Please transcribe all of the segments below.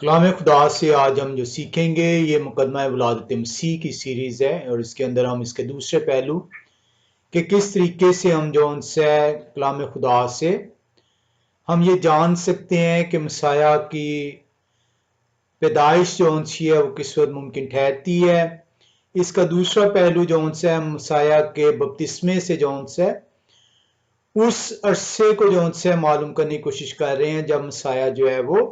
कलाम खुदा से आज हम जो सीखेंगे ये मुकदमा वलादत मसीह की सीरीज़ है और इसके अंदर हम इसके दूसरे पहलू कि किस तरीके से हम जो उनसे कलाम खुदा से हम ये जान सकते हैं कि मसाया की पैदाइश जो उनसी है वो किस वक्त मुमकिन ठहरती है। इसका दूसरा पहलू जो उनसे हम मसाया के बपतिस्मे से जो उनसे उस अरसे को जो उनसे मालूम करने की कोशिश कर रहे हैं जब मसाया जो है वो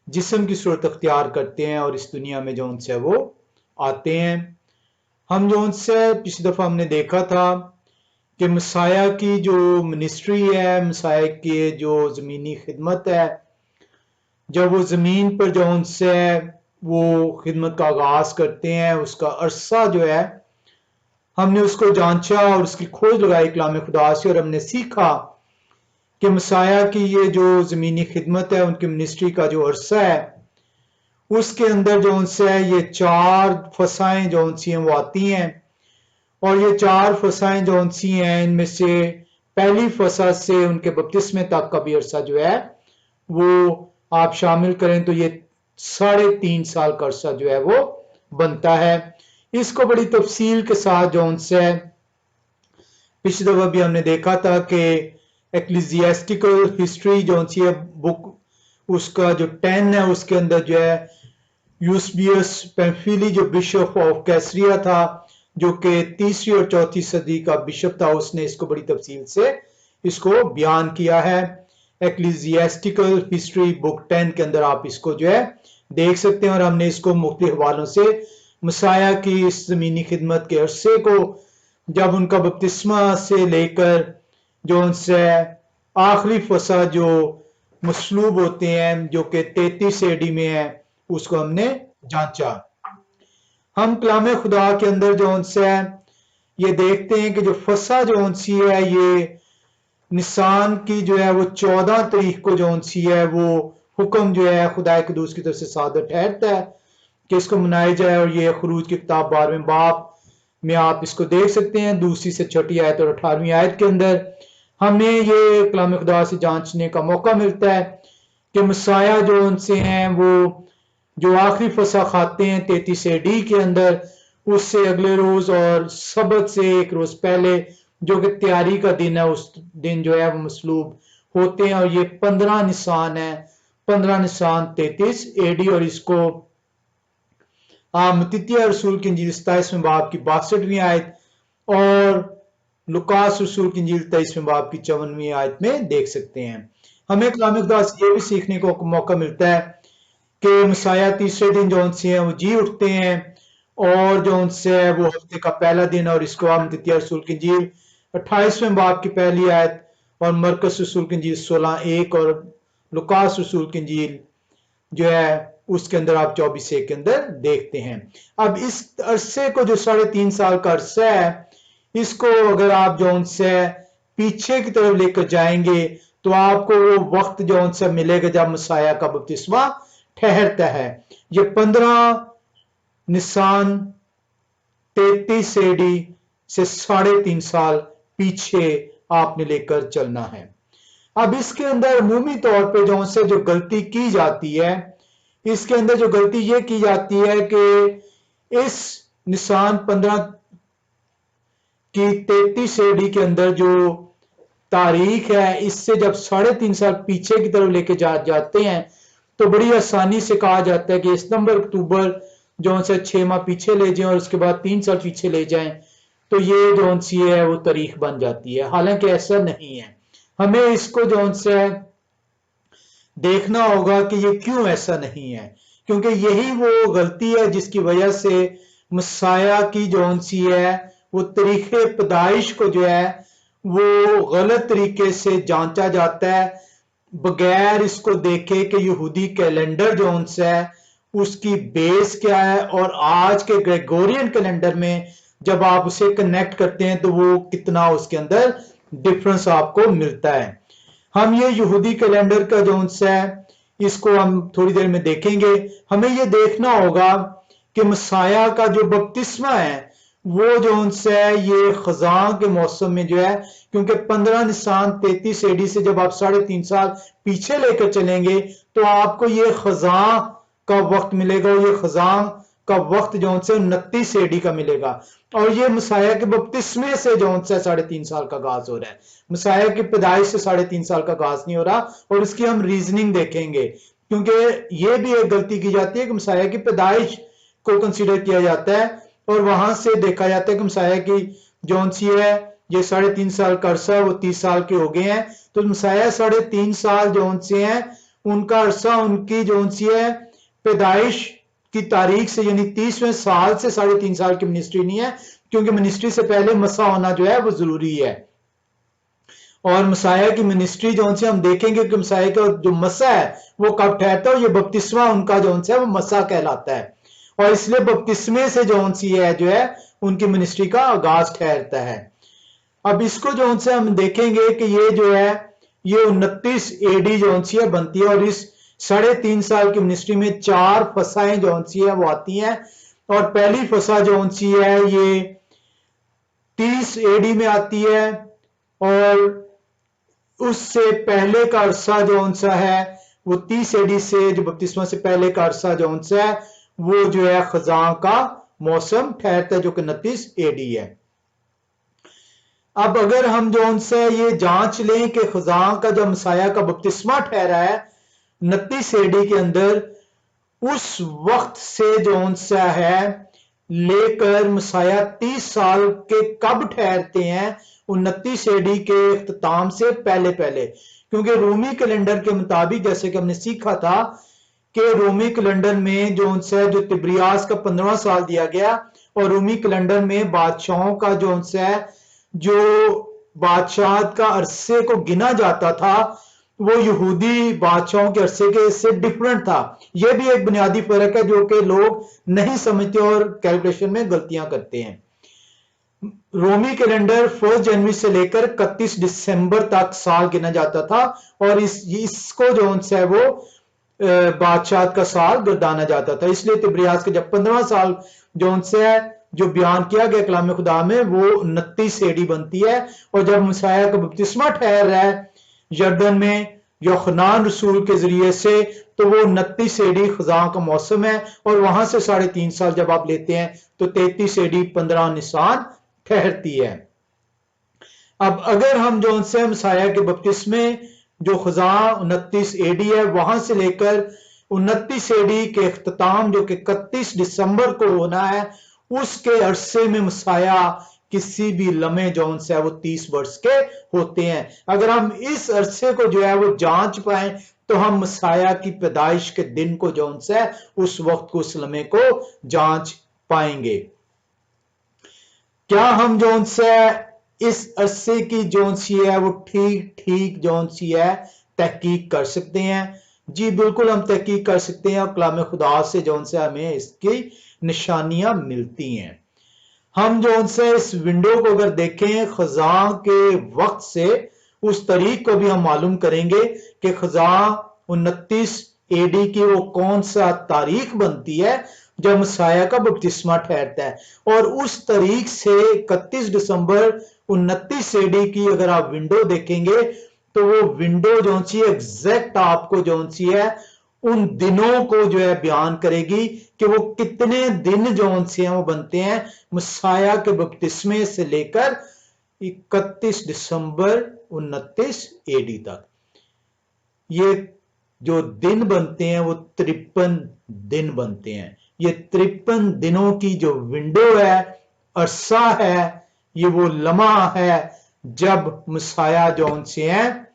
जिस्म की सूरत अख्तियार करते हैं और इस दुनिया में जो उनसे वो आते हैं। हम जो उनसे पिछली दफ़ा हमने देखा था कि मसाया की जो मिनिस्ट्री है, मसाया की जो ज़मीनी खिदमत है, जब वो ज़मीन पर जो उनसे वो खिदमत का आगाज़ करते हैं, उसका अरसा जो है हमने उसको जांचा और उसकी खोज लगाई कलाम खुदा से और हमने सीखा कि मसाया की ये जो ज़मीनी खिदमत है, उनकी मिनिस्ट्री का जो अरसा है, उसके अंदर जो उनसे ये चार फसाएं जो उनसी हैं वो आती हैं और ये चार फसाएं जो उनसी हैं इनमें से पहली फसा से उनके बपतिस्मे तक का भी अरसा जो है वो आप शामिल करें तो ये 3.5 साल का अरसा जो है वो बनता है। इसको बड़ी तफसील के साथ जो उनसे पिछली दफा भी हमने देखा था कि एक्लिजियास्टिकल हिस्ट्री जो उनसी है बुक उसका जो 10 है उसके अंदर जो है यूस्बियस पेम्फिली जो बिशप ऑफ कैसरिया था जो कि 3री और 4थी सदी का बिशप था, उसने इसको बड़ी तफसील से इसको बयान किया है। एक्लिजियास्टिकल हिस्ट्री बुक 10 के अंदर आप इसको जो है देख सकते हैं और हमने इसको मुख्तलिफ हवालों से मसाया की इस ज़मीनी खिदमत के अरसे को जब उनका बपतिस्मा से लेकर जो उनसे आखिरी फसा जो मसलूब होते हैं जो कि 33 एडी में है उसको हमने जांचा। हम कलाम खुदा के अंदर जो उनसे ये देखते हैं कि जो फसा जो उनसी है ये निसान की जो है वो 14 तारीख को जो उनसी है वो हुक्म जो है खुदा कदूस की तरफ से सादर ठहरता है कि इसको मनाया जाए और ये खरूज की किताब 12वें बाब में आप इसको देख सकते हैं, 2 से 6 आयत और 18वीं आयत के अंदर हमें ये कलाम खुदा से जांचने का मौका मिलता है कि मसाया जो उनसे हैं वो जो आखिरी फसा खाते हैं 33 एडी के अंदर, उससे अगले रोज और सबत से एक रोज पहले जो कि तैयारी का दिन है उस दिन जो है वो मसलूब होते हैं और ये 15 निसान है, 15 निसान 33 एडी और इसको मत्तित्याह रसूल की इंजील 27वें बाब की 62वीं आयत और लुकास रसूल की इंजील 23वें बाब की 54वीं आयत में देख सकते हैं। हमें कलाम खुदा से ये भी सीखने को मौका मिलता है कि मसाया तीसरे दिन जो उनसे हैं वो जी उठते हैं और जो उनसे है वो हफ्ते का पहला दिन और इसको हम मत्तित्याह रसूल की इंजील 28वें बाब की पहली आयत और मरकस रसूल की इंजील 16:1 और लुकास रसूल की इंजील जो है उसके अंदर आप 24 के अंदर देखते हैं। अब इस अरसे को जो 3.5 साल का अरसा है इसको अगर आप जो उनसे पीछे की तरफ लेकर जाएंगे तो आपको वो वक्त जो उनसे मिलेगा जब मसाया का बपतिस्मा ठहरता है। ये 15 निसान 33 एडी से 3.5 साल पीछे आपने लेकर चलना है। अब इसके अंदर अमूमी तौर पे जो उनसे जो गलती की जाती है, इसके अंदर जो गलती ये की जाती है कि इस निसान 15 की 33 एडी के अंदर जो तारीख है इससे जब 3.5 साल पीछे की तरफ लेके जाते हैं तो बड़ी आसानी से कहा जाता है कि सितंबर अक्टूबर जो उनसे 6 माह पीछे ले जाएं और उसके बाद 3 साल पीछे ले जाएं तो ये जो उनसी है वो तारीख बन जाती है। हालांकि ऐसा नहीं है, हमें इसको जो उनसे देखना होगा कि ये क्यों ऐसा नहीं है, क्योंकि यही वो गलती है जिसकी वजह से मसाया की जो उनसी है वो तरीके पैदाइश को जो है वो गलत तरीके से जांचा जाता है बगैर इसको देखे कि यहूदी कैलेंडर जो उनसे है उसकी बेस क्या है और आज के ग्रेगोरियन कैलेंडर में जब आप उसे कनेक्ट करते हैं तो वो कितना उसके अंदर डिफरेंस आपको मिलता है। हम ये यहूदी कैलेंडर का जो उनसे है इसको हम थोड़ी देर में देखेंगे। हमें ये देखना होगा कि मसाया का जो बपतिस्मा है वो जो उनसे है ये खजां के मौसम में जो है, क्योंकि 15 निसान 33 एडी से जब आप 3.5 साल पीछे लेकर चलेंगे तो आपको ये खजां का वक्त मिलेगा, ये खजां का वक्त जो से 29 एडी का मिलेगा। और ये मसाया के बपतिस्मे से जो है 3.5 साल का आगाज हो रहा है, मसाया की पैदाइश से 3.5 साल का आगाज नहीं हो रहा। और इसकी हम रीजनिंग देखेंगे, क्योंकि ये भी एक गलती की जाती है कि मसाया की पैदाइश को कंसीडर किया जाता है और वहां से देखा जाता है कि मसाया की जो सी है ये 3.5 साल का अरसा वो 30 साल के हो गए हैं। तो मसाया 3.5 साल जो से हैं उनका अरसा उनकी जो सी है पैदाइश की तारीख से, यानी 30वें साल से 3.5 साल की मिनिस्ट्री नहीं है, क्योंकि मिनिस्ट्री से पहले मसा होना जो है वो जरूरी है। और मसाया की मिनिस्ट्री जो से हम देखेंगे कि मसाया का जो मसा है वो कब ठहरता है, ये बपतिस्मा उनका जो है वो मसा कहलाता है। और इसलिए बपतिस्मे से जो सी है जो है उनकी मिनिस्ट्री का आगाज ठहरता है। अब इसको जो से हम देखेंगे कि ये जो है ये 29 एडी जो सी है बनती है। और इस 3.5 साल की मिनिस्ट्री में 4 फसाएं जो सी है वो आती हैं। और पहली फसा जो सी है ये 30 एडी में आती है। और उससे पहले का अरसा जो सा है वो 30 एडी से जो बपतिस्मा से पहले का अरसा जो सा है वो जो है खजां का मौसम ठहरता है, जो कि 29 एडी है। अब अगर हम जो उनसे ये जांच लें कि खजां का जब मसाया का बपतिस्मा ठहरा है 29 एडी के अंदर, उस वक्त से जो सा है लेकर मसाया 30 साल के कब ठहरते हैं, 29 एडी के इख्तिताम से पहले पहले। क्योंकि रोमी कैलेंडर के मुताबिक जैसे कि हमने सीखा था कि रोमी कैलेंडर में जो उनसे जो तिब्रियास का 15वां साल दिया गया, और रोमी कैलेंडर में बादशाहों का जो उनसे जो बादशाह का अरसे को गिना जाता था वो यहूदी बादशाहों के अरसे के से डिफरेंट था। यह भी एक बुनियादी फर्क है जो कि लोग नहीं समझते और कैलकुलेशन में गलतियां करते हैं। रोमी कैलेंडर 1 जनवरी से लेकर 31 दिसंबर तक साल गिना जाता था, और इसको जो है वो बादशाह का साल गर्दाना जाता था। इसलिए तिब्रियास के जब 15वां साल जो जो बयान किया गया कलाम खुदा में वो 29 एडी बनती है। और जब मसाया का बपतिस्मा ठहर रहा है यर्दन में यूहन्ना रसूल के जरिए से, तो वो 29 एडी खजां का मौसम है। और वहां से 3.5 साल जब आप लेते हैं तो 33 एडी 15 निसान ठहरती है। अब अगर हम जो उनसे मसाया के बपतिस्मे जो खजां 29 एडी है वहां से लेकर 29 एडी के इख्तिताम जो कि 31 दिसंबर को होना है, उसके अरसे में मसाया किसी भी लम्हे जो उनसे है वो 30 वर्ष के होते हैं। अगर हम इस अरसे को जो है वो जांच पाए तो हम मसाया की पैदाइश के दिन को जो उनसे उस वक्त को उस लम्हे को जांच पाएंगे। क्या हम जो उनसे इस अरसे की जो सी है वो ठीक जो सी है तहकीक कर सकते हैं? जी बिल्कुल हम तहकीक कर सकते हैं, और कलाम खुदा से जो उनसे हमें इसकी निशानियां मिलती हैं। हम जो उनसे इस विंडो को अगर देखें खजां के वक्त से, उस तारीख को भी हम मालूम करेंगे कि खजां 29 एडी की वो कौन सा तारीख बनती है जब मसाया का बपतिस्मा ठहरता है। और उस तारीख से 31 दिसंबर 29 एडी की अगर आप विंडो देखेंगे तो वो विंडो जो सी एग्जैक्ट आपको जो सी है उन दिनों को जो है बयान करेगी कि वो कितने दिन जो से हैं वो बनते हैं मसाया के बपतिस्मे से लेकर 31 दिसंबर 29 एडी तक। ये जो दिन बनते हैं वो 53 दिन बनते हैं। ये 53 दिनों की जो विंडो है, अरसा है, ये वो लम्हा है जब मसाया जो से हैं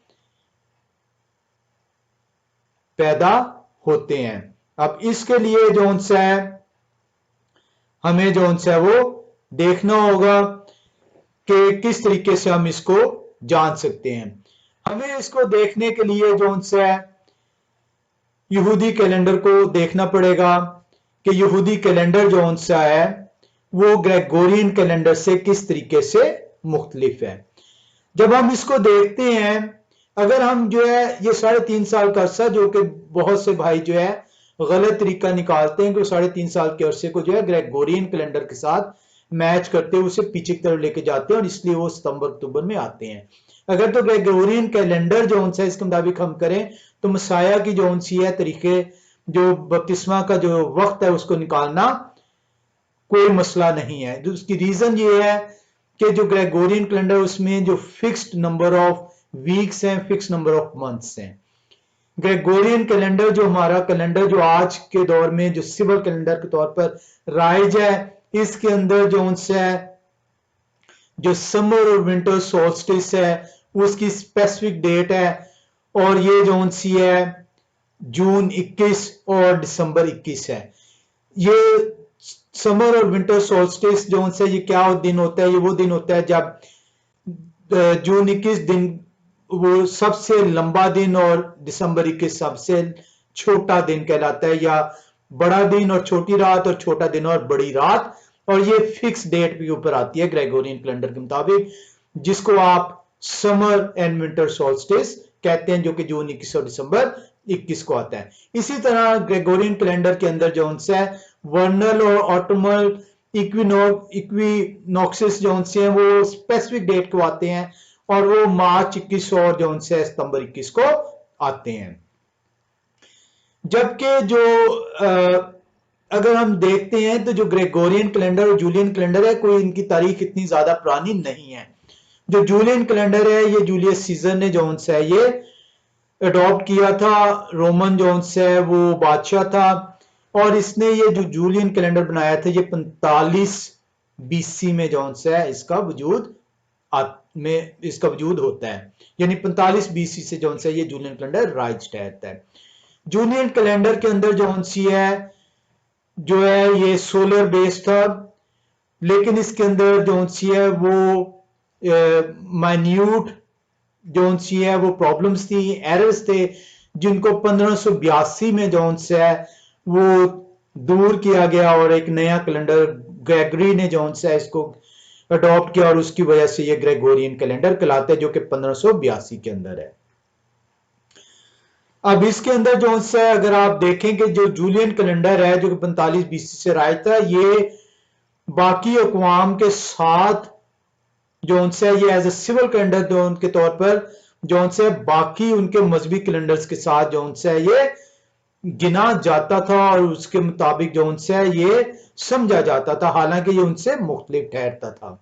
पैदा होते हैं। अब इसके लिए जो उनसे हमें जो उनसे वो देखना होगा कि किस तरीके से हम इसको जान सकते हैं। हमें इसको देखने के लिए जो उनसे यहूदी कैलेंडर को देखना पड़ेगा कि यहूदी कैलेंडर जो उनसे है वो ग्रेगोरियन कैलेंडर से किस तरीके से मुख्तलिफ है। जब हम इसको देखते हैं, अगर हम जो है ये 3.5 साल का अरसा, जो कि बहुत से भाई जो है गलत तरीका निकालते हैं कि 3.5 साल के अरसे को जो है ग्रेगोरियन कैलेंडर के साथ मैच करते हुए उसे पीछे की तरफ लेके जाते हैं, और इसलिए वो सितंबर अक्टूबर में आते हैं। अगर तो ग्रेगोरियन कैलेंडर जो उनसे इसके मुताबिक हम करें तो मसाया की जो उनसी है तरीके जो बपतिस्मा का जो वक्त है उसको निकालना कोई मसला नहीं है। उसकी रीजन ये है कि जो ग्रेगोरियन कैलेंडर उसमें जो फिक्स्ड नंबर ऑफ वीक्स हैं, फिक्स नंबर ऑफ मंथ्स हैं। ग्रेगोरियन कैलेंडर जो हमारा कैलेंडर जो आज के दौर में जो सिविल कैलेंडर के तौर पर राइज है, इसके अंदर जो उनसे जो समर और विंटर सोल्स्टिस है उसकी स्पेसिफिक डेट है, और ये जो उनसी है जून 21 और दिसंबर 21 है। ये समर और विंटर सोल्स्टिस जो उनसे ये क्या दिन होता है, ये वो दिन होता है जब जून 21 दिन वो सबसे लंबा दिन और दिसंबर 21 सबसे छोटा दिन कहलाता है, या बड़ा दिन और छोटी रात और छोटा दिन और बड़ी रात, और ये फिक्स डेट के ऊपर आती है ग्रेगोरियन कैलेंडर के मुताबिक, जिसको आप समर एंड विंटर सोल्स्टिस कहते हैं, जो कि जून 21 और दिसंबर 21 को आता है। इसी तरह ग्रेगोरियन कैलेंडर के अंदर जो है वर्नल और ऑटोमल इक्विनॉक्सिस जो हैं वो स्पेसिफिक डेट को आते हैं, और वो मार्च 21 और जो है सितंबर 21 को आते हैं। जबकि जो अगर हम देखते हैं तो जो ग्रेगोरियन कैलेंडर और जूलियन कैलेंडर है, कोई इनकी तारीख इतनी ज्यादा पुरानी नहीं है। जो जूलियन कैलेंडर है ये जूलियस सीजर ने जो है ये अडॉप्ट किया था। रोमन जो है वो बादशाह था, और इसने ये जो जूलियन कैलेंडर बनाया था ये 45 बीसी में जो है इसका वजूद होता है, यानी 45 बीसी से जो है ये जूलियन कैलेंडर राइज रहता है। जूलियन कैलेंडर के अंदर जो है ये सोलर बेस्ड था, लेकिन इसके अंदर जो है वो माइन्यूट जो है वो प्रॉब्लम्स थी, एरर्स थे, जिनको 1582 में जो है वो दूर किया गया, और एक नया कैलेंडर ग्रेगरी ने जो है इसको अडॉप्ट किया, और उसकी वजह से ये ग्रेगोरियन कैलेंडर कहलाता है, जो कि 1582 के अंदर है। अब इसके अंदर जो है अगर आप देखें कि जो जूलियन कैलेंडर है जो कि 45 बीसी से राइज था, ये बाकी अक़वाम के साथ जो है ये एज ए सिविल कैलेंडर जो उनके तौर पर जो है बाकी उनके मजहबी कैलेंडर्स के साथ जो है ये गिना जाता था, और उसके मुताबिक जो है ये समझा जाता था, हालांकि ये उनसे मुख्तलिफ ठहरता था।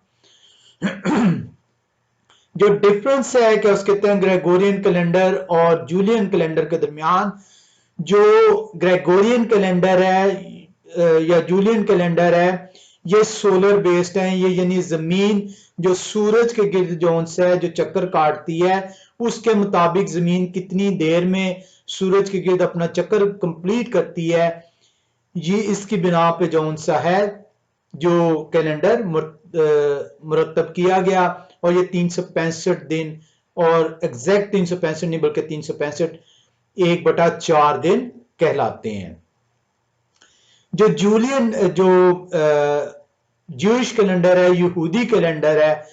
जो डिफरेंस है कि उसके कहते हैं ग्रेगोरियन कैलेंडर और जूलियन कैलेंडर के दरमियान, जो ग्रेगोरियन कैलेंडर है या जूलियन कैलेंडर है ये सोलर बेस्ड है, ये यानी जमीन जो सूरज के गिर्द जो है जो चक्कर काटती है उसके मुताबिक जमीन कितनी देर में सूरज के गिर्द अपना चक्कर कंप्लीट करती है, ये इसकी बिना पे जो है जो कैलेंडर मुरतब किया गया, और ये 365 दिन, और एग्जैक्ट 365 नहीं बल्कि 365 1/4 दिन कहलाते हैं। जो जूलियन जो ज्यूइश कैलेंडर है, यहूदी कैलेंडर है,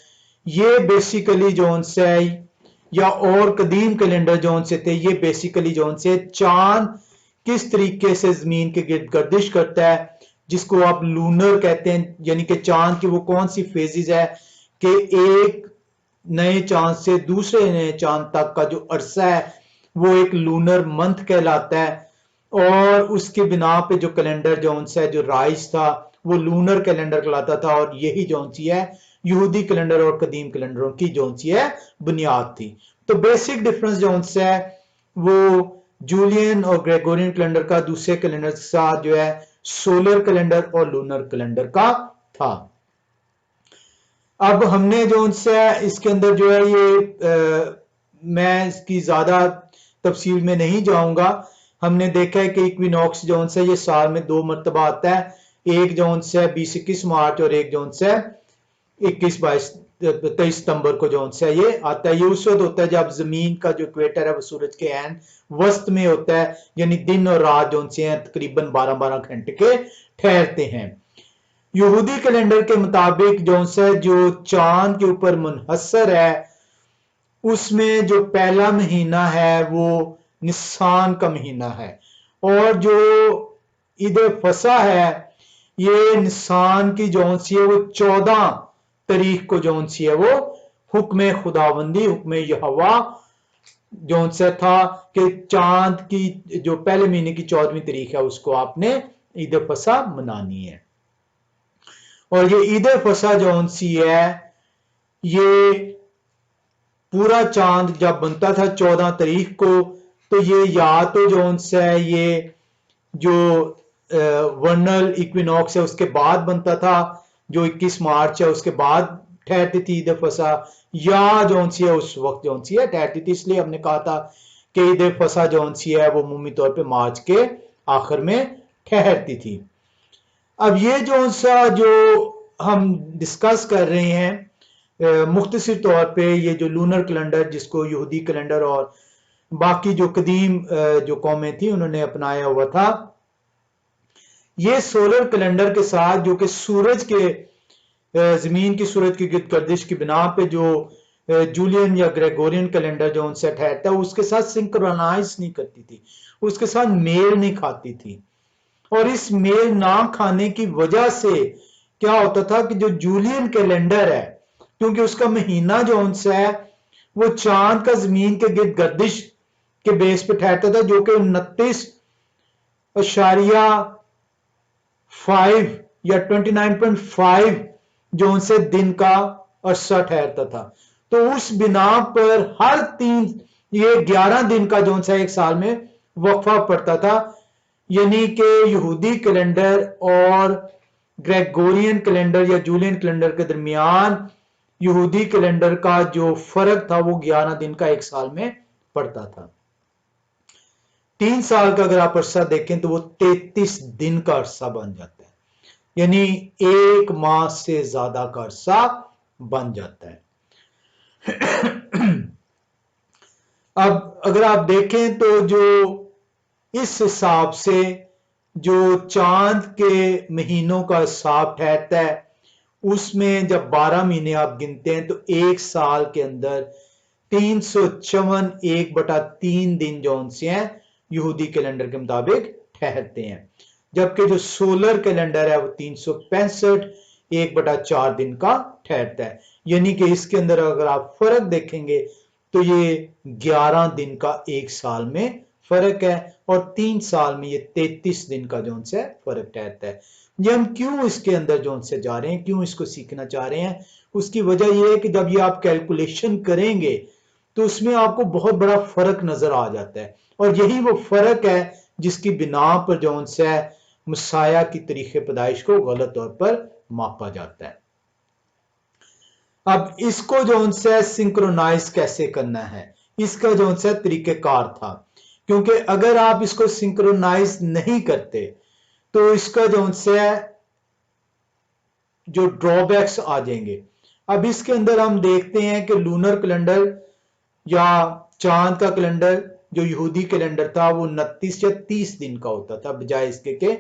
ये बेसिकली जो है या और कदीम कैलेंडर जो से थे, ये बेसिकली जो से चांद किस तरीके से जमीन के गिर्द गर्दिश करता है, जिसको आप लूनर कहते हैं, यानी कि चांद की वो कौन सी फेजेस है कि एक नए चांद से दूसरे नए चांद तक का जो अरसा है वो एक लूनर मंथ कहलाता है, और उसके बिना पे जो कैलेंडर जो है जो राइज था वो लूनर कैलेंडर कहलाता था, और यही जो है यहूदी कैलेंडर और कदीम कैलेंडरों की जो है बुनियाद थी। तो बेसिक डिफरेंस जो है वो जूलियन और ग्रेगोरियन कैलेंडर का दूसरे कैलेंडर के साथ जो है सोलर कैलेंडर और लूनर कैलेंडर का था। अब हमने जो है इसके अंदर जो है ये मैं इसकी ज्यादा तफसील में नहीं जाऊंगा। हमने देखा है कि इक्विनॉक्स जो है ये साल में 2 मरतबा आता है, एक जो है 20-21 मार्च और एक जो है 21-23 सितंबर को जो है ये आता है। ये उस वक्त होता है जब जमीन का जो इक्वेटर है वो सूरज के ऐन वस्त में होता है, यानी दिन और रात जो है तकरीबन 12-12 घंटे के ठहरते हैं। यहूदी कैलेंडर के मुताबिक जो है जो चांद के ऊपर मुनहसर है उसमें जो पहला महीना है वो निसान का महीना है, और जो ईद फसा है ये निसान की जो है वो 14 तारीख को जो है वो हुक्म खुदाबंदी, हुक्म यहोवा जो सा था कि चांद की जो पहले महीने की 14वीं तारीख है उसको आपने ईद फसा मनानी है। और ये ईद फसा जो सी है ये पूरा चांद जब बनता था 14 तारीख को, तो ये या तो जो है ये जो वर्नल इक्विनॉक्स है उसके बाद बनता था, जो 21 मार्च है उसके बाद ठहरती थी ईद फसा, या जो सी है उस वक्त जो सी है ठहरती थी। इसलिए हमने कहा था कि ईद फसा जो सी है वो अमूमी तौर पे मार्च के आखिर में ठहरती थी। अब ये जो सा जो हम डिस्कस कर रहे हैं मुख्तसर तौर पे, ये जो लूनर कैलेंडर जिसको यहूदी कैलेंडर और बाकी जो कदीम जो कौमें थी उन्होंने अपनाया हुआ था, ये सोलर कैलेंडर के साथ जो कि सूरज के जमीन की सूरज की गर्दिश की बिना पे जो जूलियन या ग्रेगोरियन कैलेंडर जो उनसे ठहरता है उसके साथ सिंक्रोनाइज नहीं करती थी, उसके साथ मेल नहीं खाती थी। और इस मेल ना खाने की वजह से क्या होता था कि जो जूलियन कैलेंडर है, क्योंकि उसका महीना जो उनसे है वो चांद का जमीन के गिर्द गर्दिश के बेस पे ठहरता था, जो कि 29.5 या 29.5 जो उनसे दिन का अरसा ठहरता था। तो उस बिना पर हर 11 दिन का जो उनसे एक साल में वक्फा पड़ता था, यानी कि यहूदी कैलेंडर और ग्रेगोरियन कैलेंडर या जूलियन कैलेंडर के दरमियान यहूदी कैलेंडर का जो फर्क था वो 11 दिन का एक साल में पड़ता था। 3 साल का अगर आप अरसा देखें तो वो 33 दिन का अरसा बन जाता है, यानी एक माह से ज्यादा का अरसा बन जाता है। अब अगर आप देखें तो जो इस हिसाब से जो चांद के महीनों का हिसाब ठहरता है, उसमें जब 12 महीने आप गिनते हैं तो एक साल के अंदर 354 1/3 दिन जो उनसे हैं यहूदी कैलेंडर के मुताबिक ठहरते हैं, जबकि जो सोलर कैलेंडर है वो 365 1/4 दिन का ठहरता है। यानी कि इसके अंदर अगर आप फर्क देखेंगे तो ये 11 दिन का एक साल में फर्क है और 3 साल में ये 33 दिन का जो उनसे फर्क ठहरता है। ये हम क्यों इसके अंदर जो उनसे जा रहे हैं, क्यों इसको सीखना चाह रहे हैं, उसकी वजह यह है कि जब ये आप कैलकुलेशन करेंगे तो उसमें आपको बहुत बड़ा फर्क नजर आ जाता है, और यही वो फर्क है जिसकी बिना पर जो उनसे मसाया की तरीके पैदाइश को गलत तौर पर मापा जाता है। अब इसको जो उनसे सिंक्रोनाइज कैसे करना है, इसका जो उनसे तरीकेकार था, क्योंकि अगर आप इसको सिंक्रोनाइज नहीं करते तो इसका जो उनसे जो ड्रॉबैक्स आ जाएंगे। अब इसके अंदर हम देखते हैं कि लूनर कैलेंडर या चांद का कैलेंडर जो यहूदी कैलेंडर था वो 29 या 30 दिन का होता था, बजाय इसके के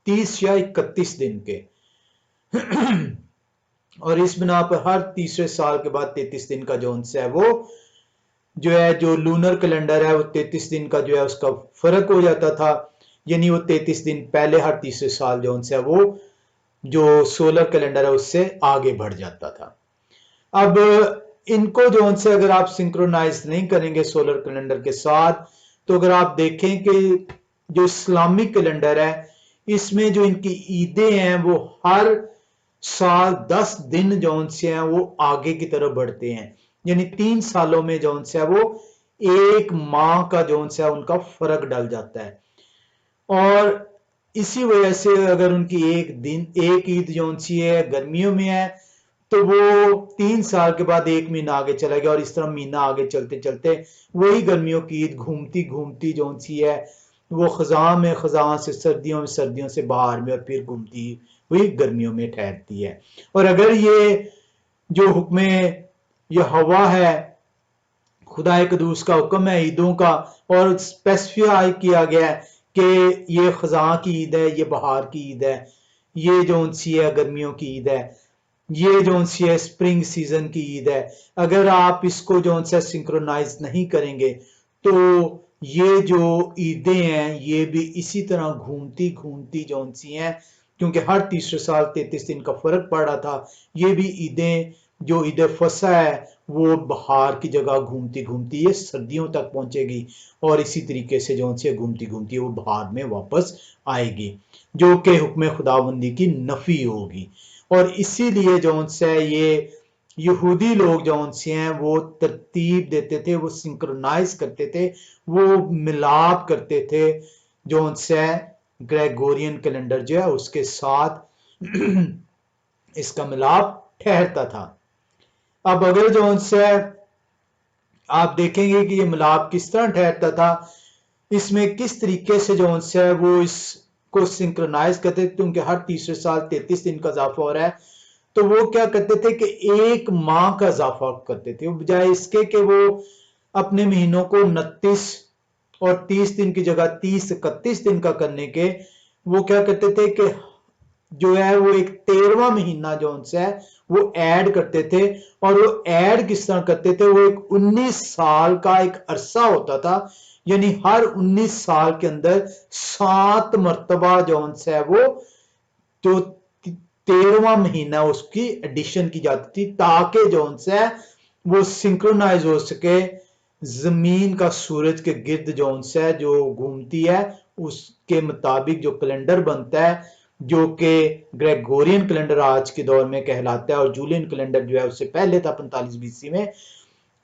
30 या 31 दिन के। और इस बिना पर हर तीसरे साल के बाद 33 दिन का जो उनसे है वो जो है जो लूनर कैलेंडर है वो 33 दिन का जो है उसका फर्क हो जाता था, यानी वो 33 दिन पहले हर तीसरे साल जो उनसे है वो जो सोलर कैलेंडर है उससे आगे बढ़ जाता था। अब इनको जो उनसे अगर आप सिंक्रोनाइज नहीं करेंगे सोलर कैलेंडर के साथ, तो अगर आप देखें कि जो इस्लामिक कैलेंडर है इसमें जो इनकी ईदें हैं वो हर साल 10 दिन जो उनसे हैं वो आगे की तरफ बढ़ते हैं, यानी 3 सालों में जो उनसे है वो एक माह का जो उनसे है उनका फर्क डल जाता है। और इसी वजह से अगर उनकी एक ईद जो उनसी है गर्मियों में है तो वो 3 साल के बाद एक महीना आगे चला गया, और इस तरह महीना आगे चलते चलते वही गर्मियों की ईद घूमती घूमती जो सी है वो खजा में, खजा से सर्दियों में, सर्दियों से बाहर में, और फिर घूमती हुई गर्मियों में ठहरती है। और अगर ये जो हुक्म ये हवा है, खुदा कदूस का हुक्म है ईदों का, और स्पेसिफाई किया गया है कि ये खजा की ईद है, ये बहार की ईद है, ये जो सी है गर्मियों की ईद है, ये जो सी है स्प्रिंग सीजन की ईद है, अगर आप इसको जो सा सिंक्रोनाइज नहीं करेंगे तो ये जो ईदें हैं ये भी इसी तरह घूमती घूमती जो सी हैं, क्योंकि हर तीसरे साल 33 दिन का फर्क पड़ रहा था, ये भी ईदें जो ईद फसा है वो बाहर की जगह घूमती घूमती ये सर्दियों तक पहुंचेगी और इसी तरीके से जो से घूमती घूमती वो बाहर में वापस आएगी, जो कि हुक्म खुदाबंदी की नफी होगी। और इसीलिए जो से ये यहूदी लोग जो से हैं वो तरतीब देते थे, वो सिंक्रोनाइज करते थे, वो मिलाप करते थे जो से ग्रेगोरियन कैलेंडर जो है उसके साथ इसका मिलाप ठहरता था। अब अगर जो से आप देखेंगे कि ये मिलाप किस तरह ठहरता था, इसमें किस तरीके से जो से वो इसको सिंक्रोनाइज करते थे, क्योंकि हर तीसरे साल 33 दिन का इजाफा हो रहा है, तो वो क्या करते थे कि एक माह का इजाफा करते थे, बजाय इसके कि वो अपने महीनों को 29 और 30 दिन की जगह 30-31 दिन का करने के वो क्या करते थे कि जो है वो एक 13वां महीना जो है वो ऐड करते थे। और वो ऐड किस तरह करते थे, वो एक 19 साल का एक अरसा होता था, यानी हर 19 साल के अंदर 7 मरतबा जो है वो जो 13वां महीना उसकी एडिशन की जाती थी, ताकि जो है वो सिंक्रोनाइज हो सके जमीन का सूरज के गिर्द जो है जो घूमती है उसके मुताबिक जो कैलेंडर बनता है, जो कि ग्रेगोरियन कैलेंडर आज के दौर में कहलाता है, और जूलियन कैलेंडर जो है उससे पहले था 45 बीसी में,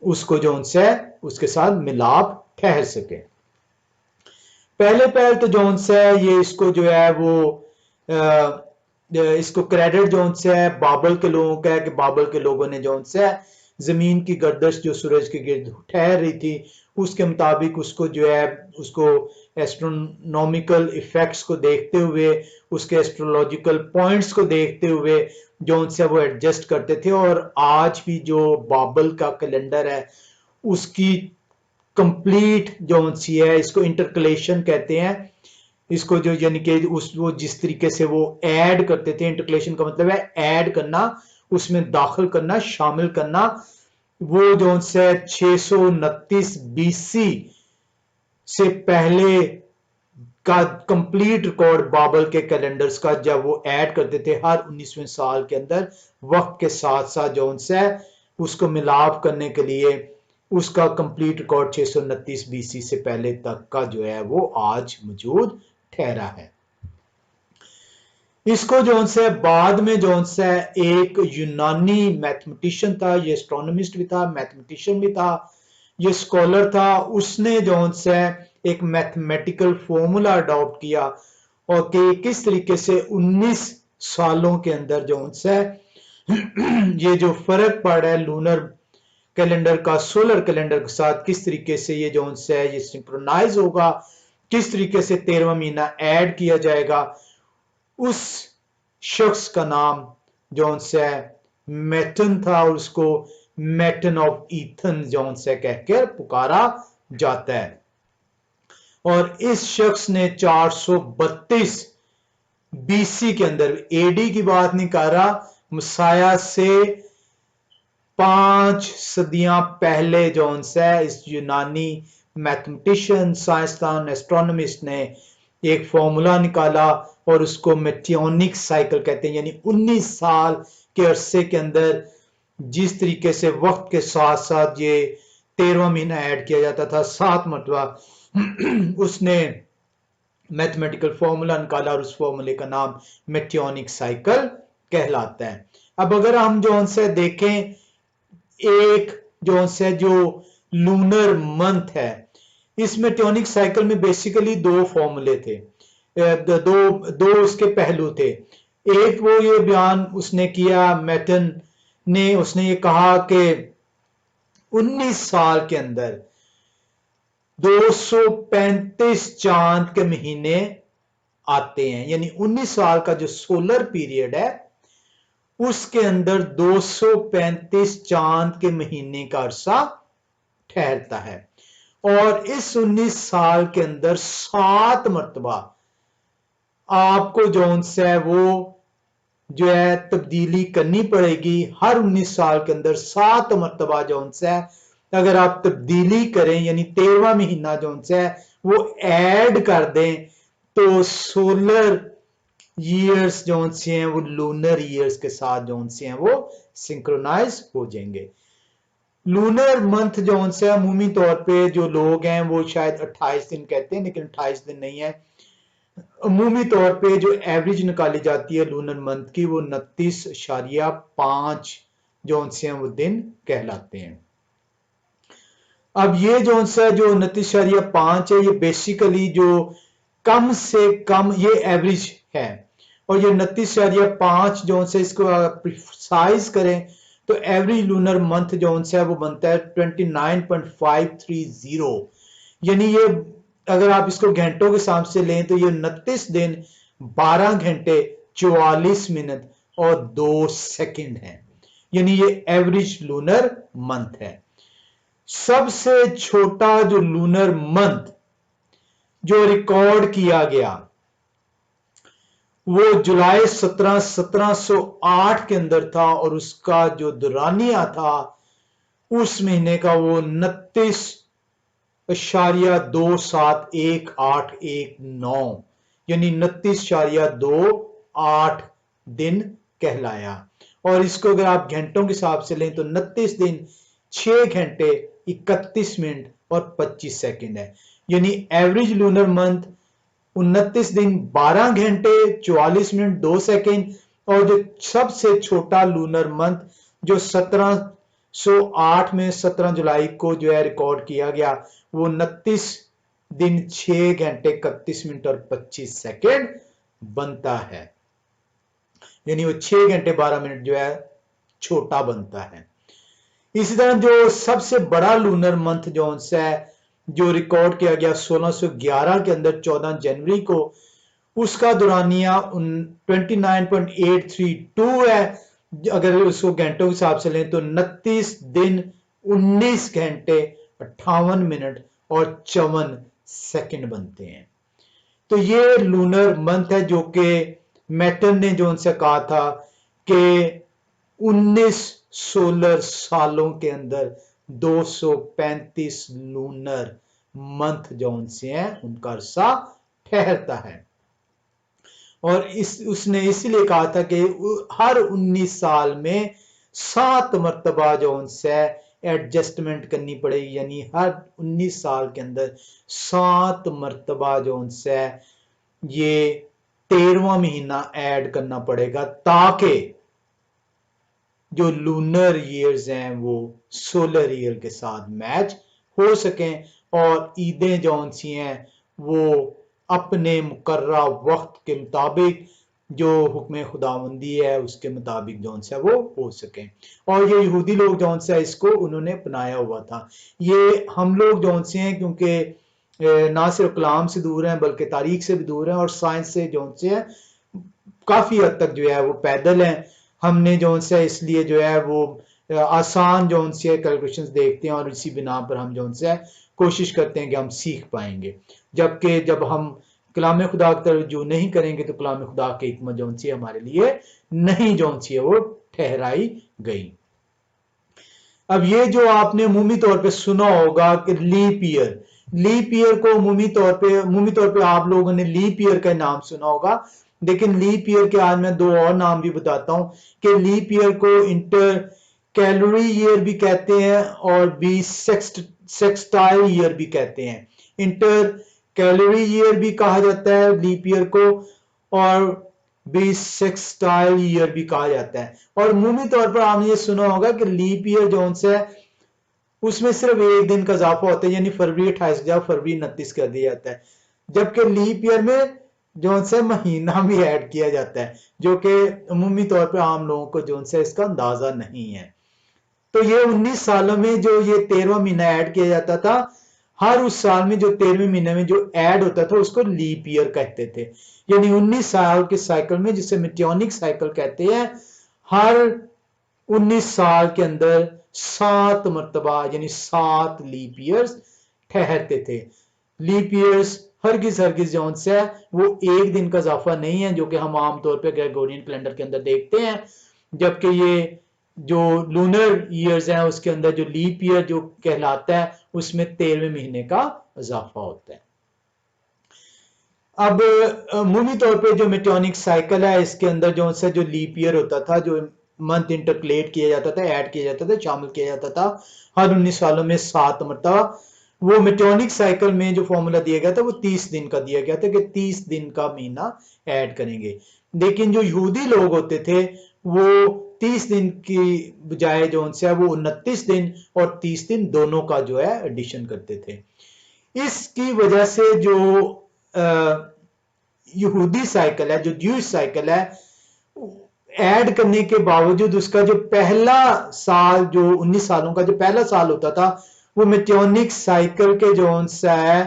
उसको जो है उसके साथ मिलाप ठहर सके। पहले तो जो है ये इसको जो है वो इसको क्रेडिट जो है बाबल के लोगों का है कि बाबल के लोगों ने जो है जमीन की गर्दश जो सूरज के गिर्द ठहर रही थी उसके मुताबिक उसको जो है उसको एस्ट्रोनॉमिकल इफेक्ट्स को देखते हुए, उसके एस्ट्रोलॉजिकल पॉइंट्स को देखते हुए जो उनसे वो एडजस्ट करते थे। और आज भी जो बाबल का कैलेंडर है उसकी कंप्लीट जो सी है इसको इंटरकलेशन कहते हैं, इसको जो यानी कि उस वो जिस तरीके से वो ऐड करते थे, इंटरकलेशन का मतलब है ऐड करना, उसमें दाखिल करना, शामिल करना, वो जो से 629 बीसी से पहले का कंप्लीट रिकॉर्ड बाबल के कैलेंडर्स का, जब वो ऐड करते थे हर 19वें साल के अंदर वक्त के साथ साथ जो है उसको मिलाप करने के लिए, उसका कंप्लीट रिकॉर्ड 629 बीसी से पहले तक का जो है वो आज मौजूद ठहरा है। इसको जो से बाद में जो से एक यूनानी मैथमेटिशियन था, ये एस्ट्रोनॉमिस्ट भी था, मैथमेटिशियन भी था, ये स्कॉलर था, उसने जो से एक मैथमेटिकल फॉर्मूला अडॉप्ट किया और कि किस तरीके से 19 सालों के अंदर जो से ये जो फर्क पड़ रहा है लूनर कैलेंडर का सोलर कैलेंडर के साथ, किस तरीके से ये जो है ये सिंक्रोनाइज होगा, किस तरीके से 13वां महीना ऐड किया जाएगा। उस शख्स का नाम जो से मेटन था और उसको मेटन ऑफ ईथन जो से कहकर पुकारा जाता है। और इस शख्स ने 432 बीसी के अंदर, एडी की बात नहीं कर रहा, मसाया से 5 सदियां पहले जो है इस यूनानी मैथमेटिशियन, साइंसदान, एस्ट्रोनॉमिस्ट ने एक फॉर्मूला निकाला और उसको मेटियोनिक साइकिल कहते हैं, यानी 19 साल के अरसे के अंदर जिस तरीके से वक्त के साथ साथ ये 13वां महीना ऐड किया जाता था 7 मरतबा, उसने मैथमेटिकल फॉर्मूला निकाला और उस फॉर्मूले का नाम मेटियोनिक साइकिल कहलाता है। अब अगर हम जो उनसे देखें, एक जो से जो लूनर मंथ है, इस मेटियोनिक साइकिल में बेसिकली 2 फॉर्मूले थे, दो उसके पहलू थे। एक वो ये बयान उसने किया मेटन ने, उसने ये कहा कि 19 साल के अंदर 235 चांद के महीने आते हैं, यानी 19 साल का जो सोलर पीरियड है उसके अंदर 235 चांद के महीने का अरसा ठहरता है। और इस 19 साल के अंदर 7 मरतबा आपको जो है वो जो है तब्दीली करनी पड़ेगी। हर 19 साल के अंदर 7 मरतबा जो है अगर आप तब्दीली करें, यानी 13वां महीना जो है वो ऐड कर दें, तो सोलर ईयर्स जो हैं वो लूनर ईयर्स के साथ जो हैं वो सिंक्रोनाइज हो जाएंगे। लूनर मंथ जो उनसे अमूमी तौर पे जो लोग हैं वो शायद 28 दिन कहते हैं, लेकिन 28 दिन नहीं है। अमूमी तौर पे जो एवरेज निकाली जाती है लूनर मंथ की वो 29.5 जो उनसे वो दिन कहलाते हैं। अब ये जो उनसे जो 29.5 है ये बेसिकली जो कम से कम ये एवरेज है, और ये 29.5 जो उनसे इसको प्रिसाइज करें तो एवरेज लूनर मंथ जो उनसे वो बनता है 29.530, यानी ये अगर आप इसको घंटों के हिसाब से लें तो ये 29 दिन 12 घंटे 44 मिनट और 2 सेकंड है, यानी ये एवरेज लूनर मंथ है। सबसे छोटा जो लूनर मंथ जो रिकॉर्ड किया गया वो जुलाई 1708 के अंदर था, और उसका जो दुरानिया था उस महीने का वो 29.27189 यानी 29.28 दिन कहलाया। और इसको अगर आप घंटों के हिसाब से लें तो 29 दिन 6 घंटे 31 मिनट और 25 सेकंड है, यानी एवरेज लूनर मंथ 29 दिन 12 घंटे 44 मिनट 2 सेकंड, और जो सबसे छोटा लूनर मंथ जो 1708 में 17 जुलाई को जो है रिकॉर्ड किया गया वो 29 दिन 6 घंटे 31 मिनट और 25 सेकंड बनता है, यानी वो 6 घंटे 12 मिनट जो है छोटा बनता है। इसी तरह जो सबसे बड़ा लूनर मंथ जो है जो रिकॉर्ड किया गया 1611 के अंदर 14 जनवरी को, उसका दुरानिया 29.832 है। अगर उसको घंटों के हिसाब से लें तो 29 दिन 19 घंटे 58 मिनट और 54 सेकंड बनते हैं। तो ये लूनर मंथ है जो कि मैटर ने जो उनसे कहा था कि 19 सोलर सालों के अंदर 235 लूनर मंथ जो उनसे हैं उनका अरसा ठहरता है। और उसने इसलिए कहा था कि हर 19 साल में 7 मरतबा जो उनसे एडजस्टमेंट करनी पड़ेगी, यानी हर 19 साल के अंदर 7 मरतबा जो उनसे ये 13वां महीना ऐड करना पड़ेगा, ताकि जो लूनर ईयर्स हैं वो सोलर ईयर के साथ मैच हो सकें, और ईदें जौन सी हैं वो अपने मुकर्रा वक्त के मुताबिक जो हुक्म खुदावंदी है उसके मुताबिक जौन सा वो हो सकें। और ये यहूदी लोग जौन सा इसको उन्होंने अपनाया हुआ था। ये हम लोग जौन से हैं क्योंकि ना सिर्फ कलाम से दूर हैं बल्कि तारीख से भी दूर हैं और साइंस से जौन से हैं काफी हद तक जो है वो पैदल हैं। हमने जो से इसलिए जो है वो आसान जो से कैलकुलेशंस देखते हैं और इसी बिना पर हम जो से कोशिश करते हैं कि हम सीख पाएंगे, जबकि जब हम कलाम खुदा की तरफ रुजू नहीं करेंगे तो कलाम खुदा की हिकमत जो सी हमारे लिए नहीं जो सी है वो ठहराई गई। अब ये जो आपने अमूमी तौर पे सुना होगा कि लीप ईयर को अमूमी तौर पे आप लोगों ने लीप ईयर का नाम सुना होगा, लेकिन लीप ईयर के आज मैं 2 और नाम भी बताता हूं कि लीप ईयर को इंटर कैलोरी ईयर भी कहते हैं और बी सेक्सटाइल ईयर भी कहते हैं। इंटर कैलोरी ईयर भी कहा जाता है लीप ईयर को, और बी सेक्सटाइल ईयर भी कहा जाता है। और अमूमी तौर पर आपने ये सुना होगा कि लीप ईयर जो है उसमें सिर्फ एक दिन का इजाफा होता है, यानी फरवरी 28 की जगह फरवरी 29 कर दिया जाता है, जबकि लीप ईयर में जो से महीना भी ऐड किया जाता है, जो कि अमूमी तौर पर आम लोगों को जो से इसका अंदाजा नहीं है। तो ये 19 सालों में जो ये 13वां महीना ऐड किया जाता था, हर उस साल में जो 13वें महीने में जो ऐड होता था उसको लीप ईयर कहते थे। यानी 19 साल के साइकिल में, जिसे मेटियोनिक साइकिल कहते हैं, हर 19 साल के अंदर 7 मरतबा यानी 7 लीप ईयर्स ठहरते थे। लीप ईयर्स हरगिज जो है वो एक दिन का इजाफा नहीं है जो कि हम आमतौर पर ग्रेगोरियन कैलेंडर के अंदर देखते हैं, जबकि ये जो लूनर ईयर्स हैं उसके अंदर जो लीप ईयर जो कहलाता है उसमें 13वें महीने का इजाफा होता है। अब अमूमी तौर पे जो मेटियोनिक साइकिल है इसके अंदर जो लीप ईयर होता था, जो मंथ इंटरकलेट किया जाता था, ऐड किया जाता था, शामिल किया जाता था। हर 19 सालों में 7 मरतबा वो मेटोनिक साइकिल में जो फॉर्मूला दिया गया था वो 30 दिन का दिया गया था कि 30 दिन का महीना ऐड करेंगे। लेकिन जो यहूदी लोग होते थे वो 30 दिन की बजाय जो उनसे वो 29 दिन और 30 दिन दोनों का जो है एडिशन करते थे। इसकी वजह से जो यहूदी साइकिल है, जो ज्यूइश साइकिल है, ऐड करने के बावजूद उसका जो पहला साल, जो 19 सालों का जो पहला साल होता था, वो मेटोनिक साइकिल के जो है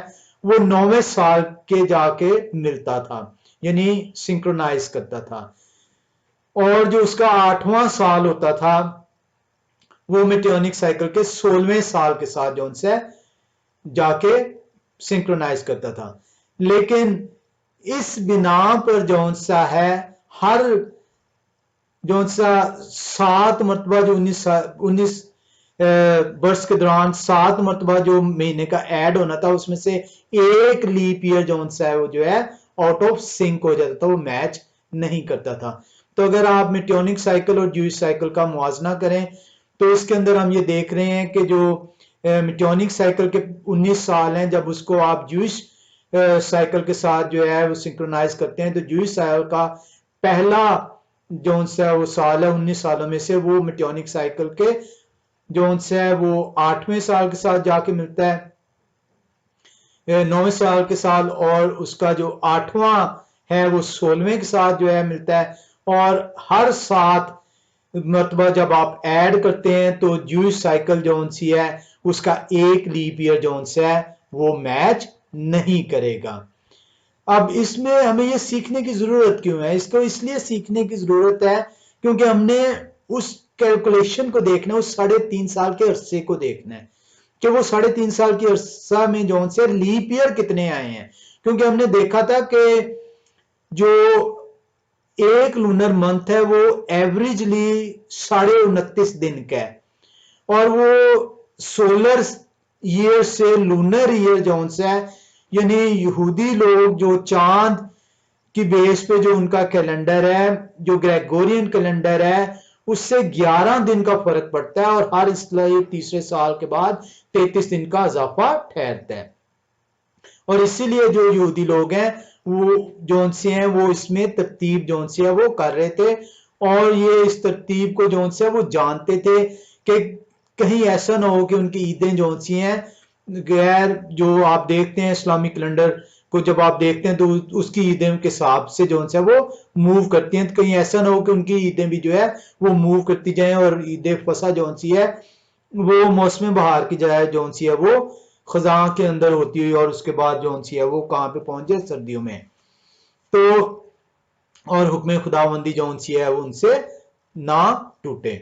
वो 9वें साल के जाके मिलता था, यानी सिंक्रोनाइज करता था। और जो उसका 8वां साल होता था वो मेटोनिक साइकिल के 16वें साल के साथ जो है जाके सिंक्रोनाइज करता था। लेकिन इस बिना पर जो सा है हर जो सा 7 मरतबा जो 19 वर्ष के दौरान 7 मरतबा जो महीने का ऐड होना था, उसमें से एक लीप ईयर जो सा है वो जो है आउट ऑफ सिंक हो जाता था, वो मैच नहीं करता था। तो अगर आप मेटोनिक साइकिल और ज्यूइश साइकिल का मुआवजा करें तो इसके अंदर हम ये देख रहे हैं कि जो मेटोनिक साइकिल के 19 साल हैं, जब उसको आप ज्यूइश साइकिल के साथ जो है वो सिंक्रोनाइज करते हैं तो ज्यूइश साइकिल का पहला जो सा वो साल है 19 सालों में से वो मेटोनिक साइकिल के जो है वो 8वें साल के साथ जाके मिलता है, 9वें साल के साल, और उसका जो 8वां है वो 16वें के साथ जो है मिलता है। और हर 7 मरतबा जब आप ऐड करते हैं तो ज्यूइश साइकिल जो सी है उसका एक लीप ईयर जो है वो मैच नहीं करेगा। अब इसमें हमें ये सीखने की जरूरत क्यों है? इसको इसलिए सीखने की जरूरत है क्योंकि हमने उस कैलकुलेशन को देखना है, उस 3.5 साल के अरसे को देखना है कि वो 3.5 साल की अरसा में जो से लीप ईयर कितने आए हैं। क्योंकि हमने देखा था कि जो एक लूनर मंथ है वो एवरेजली 29.5 दिन का है, और वो सोलर ईयर से लूनर ईयर जो है, यानी यहूदी लोग जो चांद की बेस पे जो उनका कैलेंडर है, जो ग्रेगोरियन कैलेंडर है, उससे 11 दिन का फर्क पड़ता है और हर इस्लाही तीसरे साल के बाद 33 दिन का इजाफा ठहरता है। और इसीलिए जो यहूदी लोग हैं वो जो से हैं वो इसमें तरतीब जो से है वो कर रहे थे, और ये इस तरतीब को जो से वो जानते थे कि कहीं ऐसा ना हो कि उनकी ईदें जो सी हैं गैर, जो आप देखते हैं इस्लामिक कैलेंडर को जब आप देखते हैं तो उसकी ईदें के हिसाब से जो है वो मूव करती हैं, तो कहीं ऐसा ना हो कि उनकी ईदें भी जो है वो मूव करती जाएं और ईद फसा जो सी है वो मौसम बहार की जाए जो सी है वो खजा के अंदर होती हुई और उसके बाद जो सी है वो कहां पे पहुंच जाए, सर्दियों में। तो और हुक्म खुदाबंदी जो सी है वो उनसे ना टूटे।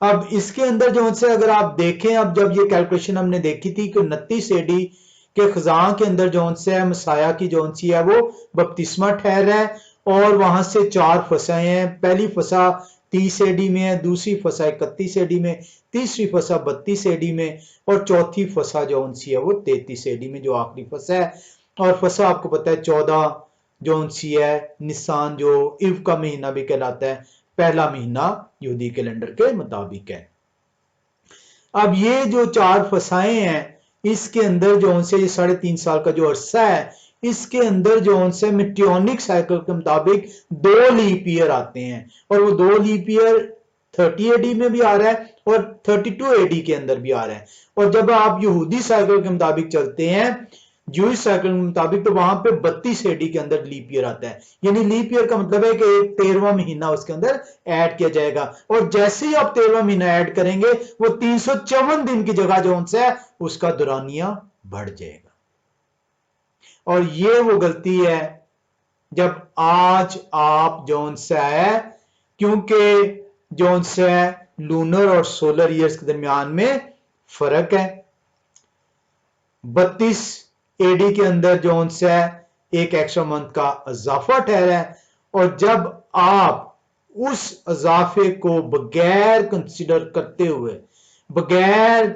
अब इसके अंदर जो से अगर आप देखें, अब जब ये कैलकुलेशन हमने देखी थी कि 29 एडी के खजा के अंदर जो से मसाया की जो सी है वो बपतिस्मा ठहर है, और वहां से 4 फसाएं हैं। पहली फसा 30 एडी में है, दूसरी फसा 31 एडी में, तीसरी फसा 32 एडी में, और चौथी फसा जो सी है वो 33 एडी में जो आखिरी फसा है। और फसा आपको पता है 14 जो सी है निसान, जो इव का महीना भी कहलाता है, पहला महीना यहूदी कैलेंडर के मुताबिक है। अब ये जो 4 फसाएं हैं इसके अंदर जो से ये 3.5 साल का जो अरसा है, इसके अंदर जो से मेटोनिक साइकिल के मुताबिक 2 लीप ईयर आते हैं, और वो 2 लीप ईयर 30 एडी में भी आ रहा है और 32 एडी के अंदर भी आ रहा है। और जब आप यहूदी साइकिल के मुताबिक चलते हैं, ज्यूइश साइकिल के मुताबिक, तो वहां पे 32 एडी के अंदर लीप ईयर आता है। यानी लीप ईयर का मतलब है कि एक 13वां महीना उसके अंदर ऐड किया जाएगा, और जैसे ही आप 13वां महीना ऐड करेंगे वो 354 दिन की जगह जो है उसका दुरानिया बढ़ जाएगा। और ये वो गलती है जब आज आप जोन से है, क्योंकि जोन से लूनर और सोलर ईयर्स के दरमियान में फर्क है। 32 एडी के अंदर जो से एक एक्स्ट्रा मंथ का इजाफा ठहरा है, और जब आप उस इजाफे को बगैर कंसिडर करते हुए, बगैर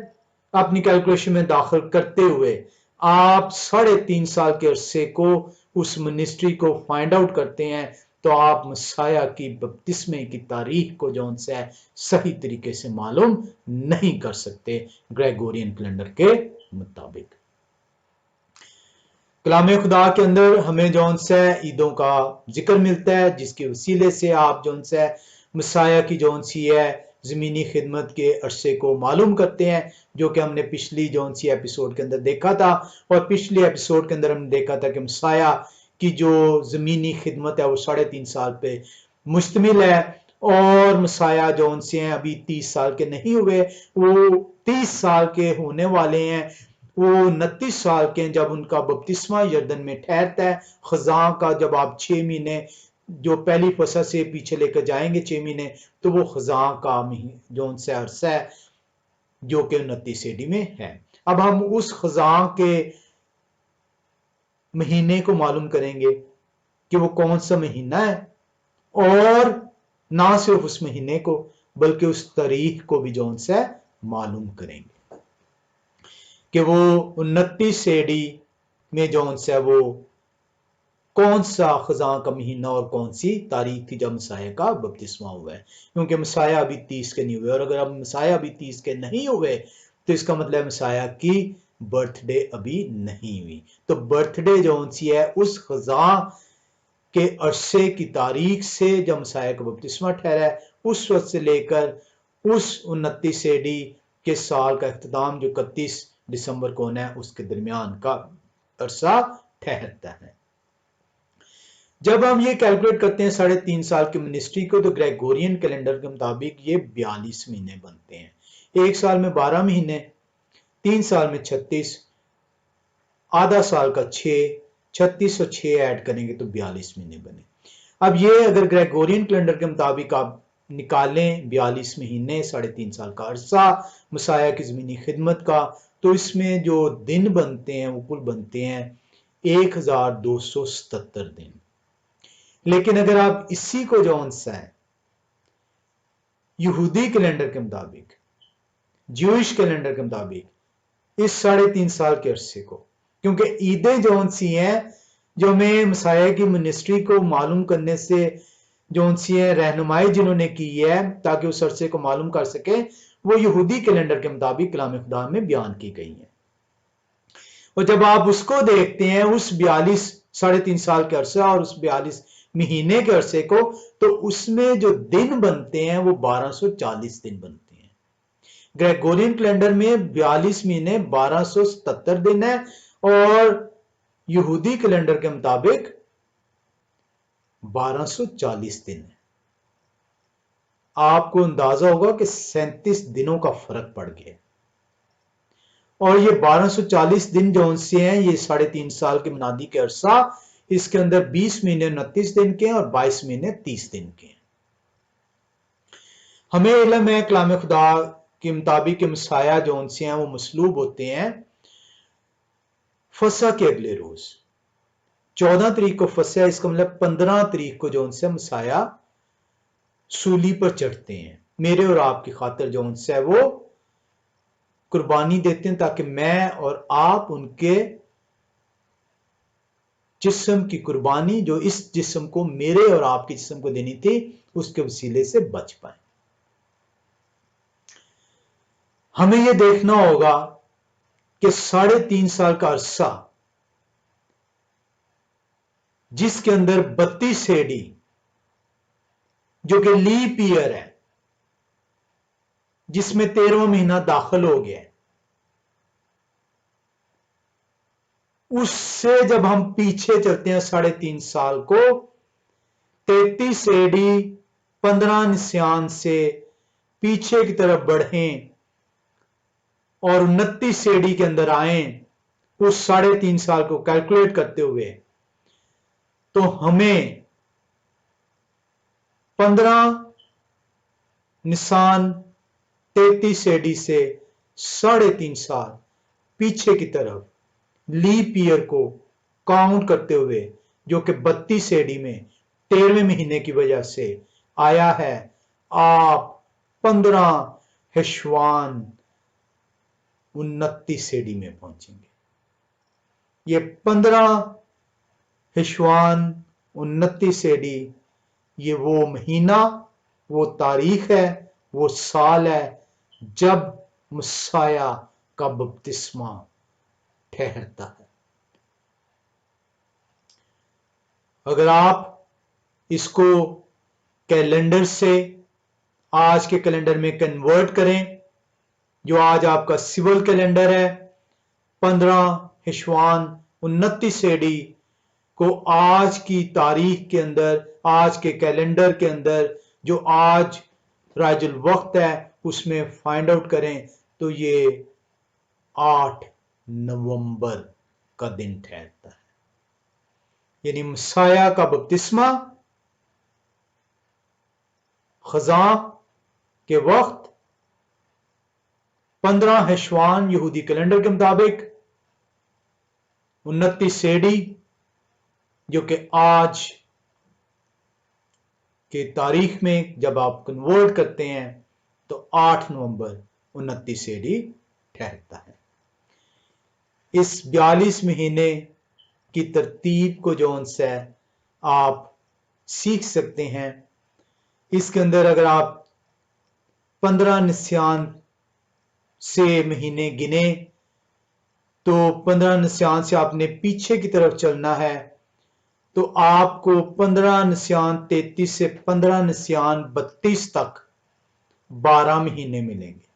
अपनी कैलकुलेशन में दाखिल करते हुए आप 3.5 साल के अरसे को उस मिनिस्ट्री को फाइंड आउट करते हैं, तो आप मसाया की बपतिस्मे की तारीख को जो है सही तरीके से मालूम नहीं कर सकते ग्रेगोरियन कैलेंडर के मुताबिक। कलाम खुदा के अंदर हमें जो है ईदों का जिक्र मिलता है, जिसके वसीले से आप जो है मसाया की जो सी है ज़मीनी खिदमत के अरसे को मालूम करते हैं, जो कि हमने पिछली जो सी एपिसोड के अंदर देखा था। और पिछले एपिसोड के अंदर हमने देखा था कि मसाया की जो ज़मीनी खिदमत है वो 3.5 साल पे मुश्तमिल है, और मसाया जो से हैं अभी 30 साल के नहीं हुए, वो 30 साल के होने वाले हैं। वो 29 साल के हैं जब उनका बपतिस्मा यर्दन में ठहरता है। खजा का जब आप 6 महीने जो पहली फसल से पीछे लेकर जाएंगे 6 महीने, तो वो खजा का जो उनसे अरसा है जो कि 29 एडी में है। अब हम उस खजा के महीने को मालूम करेंगे कि वो कौन सा महीना है, और ना सिर्फ उस महीने को बल्कि उस तारीख को भी जो उनसे मालूम करेंगे कि वो 29 एडी में जो उनसे वो कौन सा खजा का महीना और कौन सी तारीख थी जब मसाया का बपतिस्मा हुआ है। क्योंकि मसाया अभी 30 के नहीं हुए, और अगर अब मसाया अभी 30 के नहीं हुए तो इसका मतलब मसाया की बर्थडे अभी नहीं हुई। तो बर्थडे जो सी है उस खजा के अरसे की तारीख से जब मसाया का बपतिस्मा ठहरा है, उस वक्त से लेकर उस 29 एडी के साल का इख्तिताम जो 31 दिसंबर को होना है उसके दरमियान का अरसा ठहरता है। जब हम ये कैलकुलेट करते हैं 3.5 साल की मिनिस्ट्री को, तो ग्रेगोरियन कैलेंडर के मुताबिक ये 42 महीने बनते हैं। एक साल में 12 महीने, 3 साल में 36, आधा साल का 6, 36 और 6 ऐड करेंगे तो 42 महीने बने। अब ये अगर ग्रेगोरियन कैलेंडर के मुताबिक आप निकालें 42 महीने 3.5 साल का अरसा मसाया की जमीनी खिदमत का, तो इसमें जो दिन बनते हैं वो कुल बनते हैं 1277 दिन। लेकिन अगर आप इसी को जो है यहूदी कैलेंडर के मुताबिक, ज्यूइश कैलेंडर के मुताबिक इस 3.5 साल के अरसे को, क्योंकि ईदें जो सी हैं जो हमें मसाया की मिनिस्ट्री को मालूम करने से जो सी है रहनुमाई जिन्होंने की है ताकि उस अरसे को मालूम कर सके, वो यहूदी कैलेंडर के मुताबिक कलाम खुदा में बयान की गई है। और जब आप उसको देखते हैं उस 3.5 साल के अरसा और उस 42 महीने के अरसे को, तो उसमें जो दिन बनते हैं वो 1240 दिन बनते हैं। ग्रेगोरियन कैलेंडर में 42 महीने 1277 दिन है, और यहूदी कैलेंडर के मुताबिक 1240 दिन है। आपको अंदाजा होगा कि 37 दिनों का फर्क पड़ गया। और ये 1240 दिन जो से हैं ये 3.5 साल के मुनादी के अरसा, इसके अंदर 20 महीने 29 दिन के हैं और 22 महीने 30 दिन के हैं। हमें इल्म है कलाम खुदा के मुताबिक मसाया जो से हैं वो मसलूब होते हैं फसा के अगले रोज 14 तारीख को फसा, इसका मतलब 15 तारीख को जो से मसाया सूली पर चढ़ते हैं, मेरे और आपकी खातिर जो है वो कुर्बानी देते हैं ताकि मैं और आप उनके जिस्म की कुर्बानी जो इस जिस्म को मेरे और आपके जिस्म को देनी थी उसके वसीले से बच पाए। हमें यह देखना होगा कि 3.5 साल का अरसा जिसके अंदर 32 एडी जो कि लीप ईयर है, जिसमें 13वां महीना दाखिल हो गया, उससे जब हम पीछे चलते हैं 3.5 साल को 33 एडी 15 निस्यान से पीछे की तरफ बढ़ें और 29 एडी के अंदर आए उस 3.5 साल को कैलकुलेट करते हुए, तो हमें 15 निसान 33 एडी से 3.5 साल पीछे की तरफ लीप ईयर को काउंट करते हुए जो कि 32 एडी में 13वें महीने की वजह से आया है, आप 15 हेशवान 29 एडी में पहुंचेंगे। ये 15 हेशवान 29 एडी ये वो महीना, वो तारीख है, वो साल है जब मसाया का बपतिस्मा ठहरता है। अगर आप इसको कैलेंडर से आज के कैलेंडर में कन्वर्ट करें, जो आज आपका सिविल कैलेंडर है, 15 हिशवान 29 एडी को आज की तारीख के अंदर, आज के कैलेंडर के अंदर जो आज राजुल वक्त है उसमें फाइंड आउट करें तो ये 8 नवंबर का दिन ठहरता है। यानी मसाया का बपतिस्मा खज़ां के वक्त 15 हिशवान यहूदी कैलेंडर के मुताबिक 29 एडी, जो कि आज के तारीख में जब आप कन्वर्ट करते हैं तो 8 नवंबर 29 एडी ठहरता है। इस 42 महीने की तरतीब को जो उनसे आप सीख सकते हैं। इसके अंदर अगर आप 15 निस्यान से महीने गिने तो 15 निस्यान से आपने पीछे की तरफ चलना है तो आपको 15 निस्यान 33 से 15 निस्यान 32 तक 12 महीने मिलेंगे।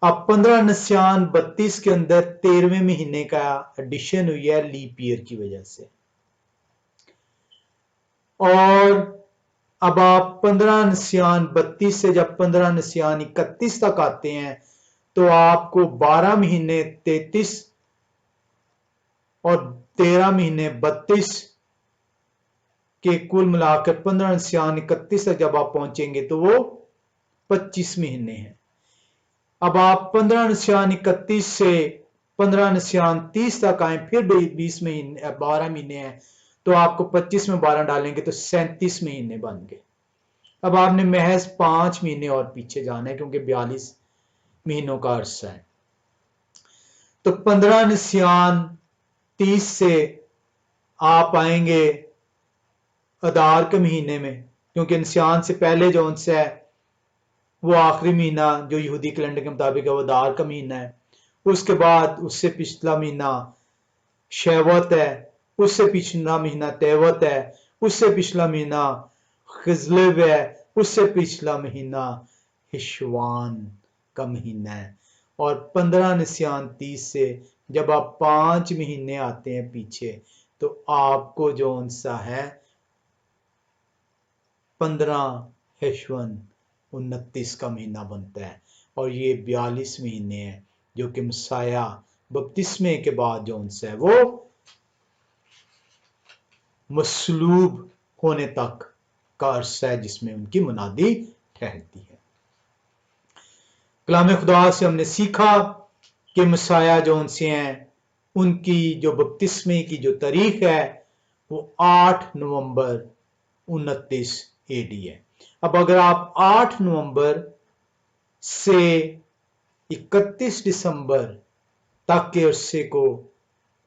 अब 15 निस्यान 32 के अंदर 13वें महीने का एडिशन हुई है लीप ईयर की वजह से, और अब आप 15 निस्यान 32 से जब 15 निस्यान 31 तक आते हैं तो आपको 12 महीने 33 और 13 महीने 32 के कुल मिलाकर 15 निस्यान 31 तक जब आप पहुंचेंगे तो वो 25 महीने हैं। अब आप 15 निस्यान 31 से 15 निस्यान 30 तक आए, फिर 20 महीने 12 महीने हैं तो आपको 25 में 12 डालेंगे तो 37 महीने बन गए। अब आपने महज 5 महीने और पीछे जाना है क्योंकि 42 महीनों का अरसा है। तो 15 निस्यान 30 से आप आएंगे अदार के महीने में, क्योंकि निस्यान से पहले जो उनसे है वो आखिरी महीना जो यहूदी कैलेंडर के मुताबिक है वो अदार का महीना है। उसके बाद उससे पिछला महीना शेवत है, उससे पिछला महीना तेवत है, उससे पिछला महीना खिजलेव है, उससे पिछला महीना हिशवान का महीना है। और 15 निस्यान 30 से जब आप 5 महीने आते हैं पीछे तो आपको जो उनसा है 15 हिशवन 29 का महीना बनता है, और ये 42 महीने हैं जो कि मसाया बपतिस्मे के बाद जो उनसे है वो मसलूब होने तक का अरसा है जिसमें उनकी मुनादी ठहरती है। कलाम खुदा से हमने सीखा कि मसाया जो उनसे हैं उनकी जो बपतिस्मे की जो तारीख है वो 8 नवंबर 29 एडी है। अब अगर आप 8 नवंबर से 31 दिसंबर तक के अरसे को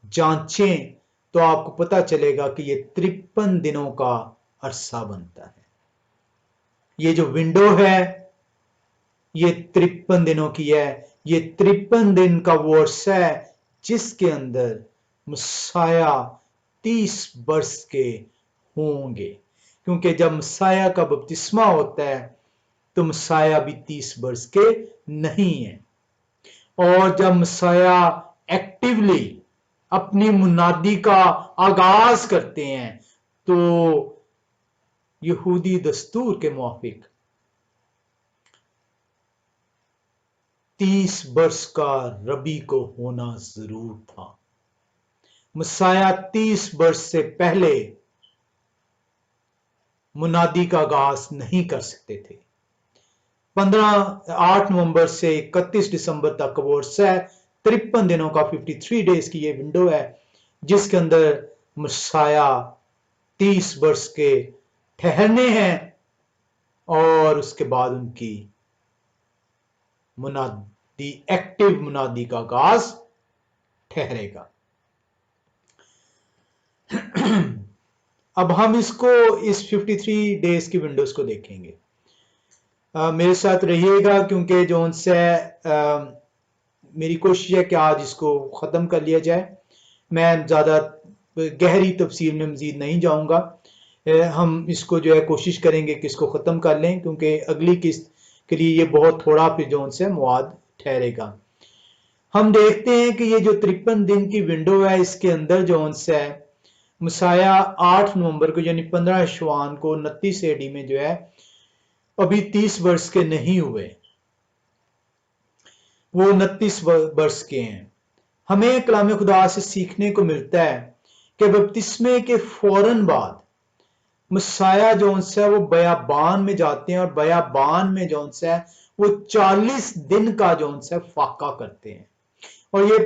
जांचें तो आपको पता चलेगा कि ये 53 दिनों का अरसा बनता है। ये जो विंडो है ये 53 दिनों की है। ये 53 दिन का वो अरसा है जिसके अंदर मसाया 30 वर्ष के होंगे, क्योंकि जब मसाया का बपतिस्मा होता है तो मसाया भी 30 वर्ष के नहीं है। और जब मसाया एक्टिवली अपनी मुनादी का आगाज करते हैं तो यहूदी दस्तूर के मुताबिक 30 वर्ष का रबी को होना जरूर था। मसाया 30 वर्ष से पहले मुनादी का आगाज नहीं कर सकते थे। 8 नवंबर से 31 दिसंबर तक वो अरसा है 53 दिनों का, 53 डेज की ये विंडो है जिसके अंदर मसाया 30 वर्ष के ठहरने हैं और उसके बाद उनकी मुनादी एक्टिव मुनादी का आगाज ठहरेगा। अब हम इसको इस 53 डेज की विंडोज को देखेंगे। मेरे साथ रहिएगा क्योंकि जो उनसे मेरी कोशिश है कि आज इसको ख़त्म कर लिया जाए। मैं ज़्यादा गहरी तफसील में मज़ीद नहीं जाऊंगा। हम इसको जो है कोशिश करेंगे कि इसको ख़त्म कर लें क्योंकि अगली किस्त के लिए ये बहुत थोड़ा फिर जो उनसे मवाद ठहरेगा। हम देखते हैं कि ये जो 53 दिन की विंडो है इसके अंदर जो उनसे मसाया 8 नवंबर को यानी 15 शवान को 29 एडी में जो है अभी 30 वर्ष के नहीं हुए, वो 29 वर्ष के हैं। हमें कलाम खुदा से सीखने को मिलता है कि बपतिस्मे के फौरन बाद मसाया जो है वो बयाबान में जाते हैं और बयाबान में जो है वो 40 दिन का जो है फाका करते हैं। और ये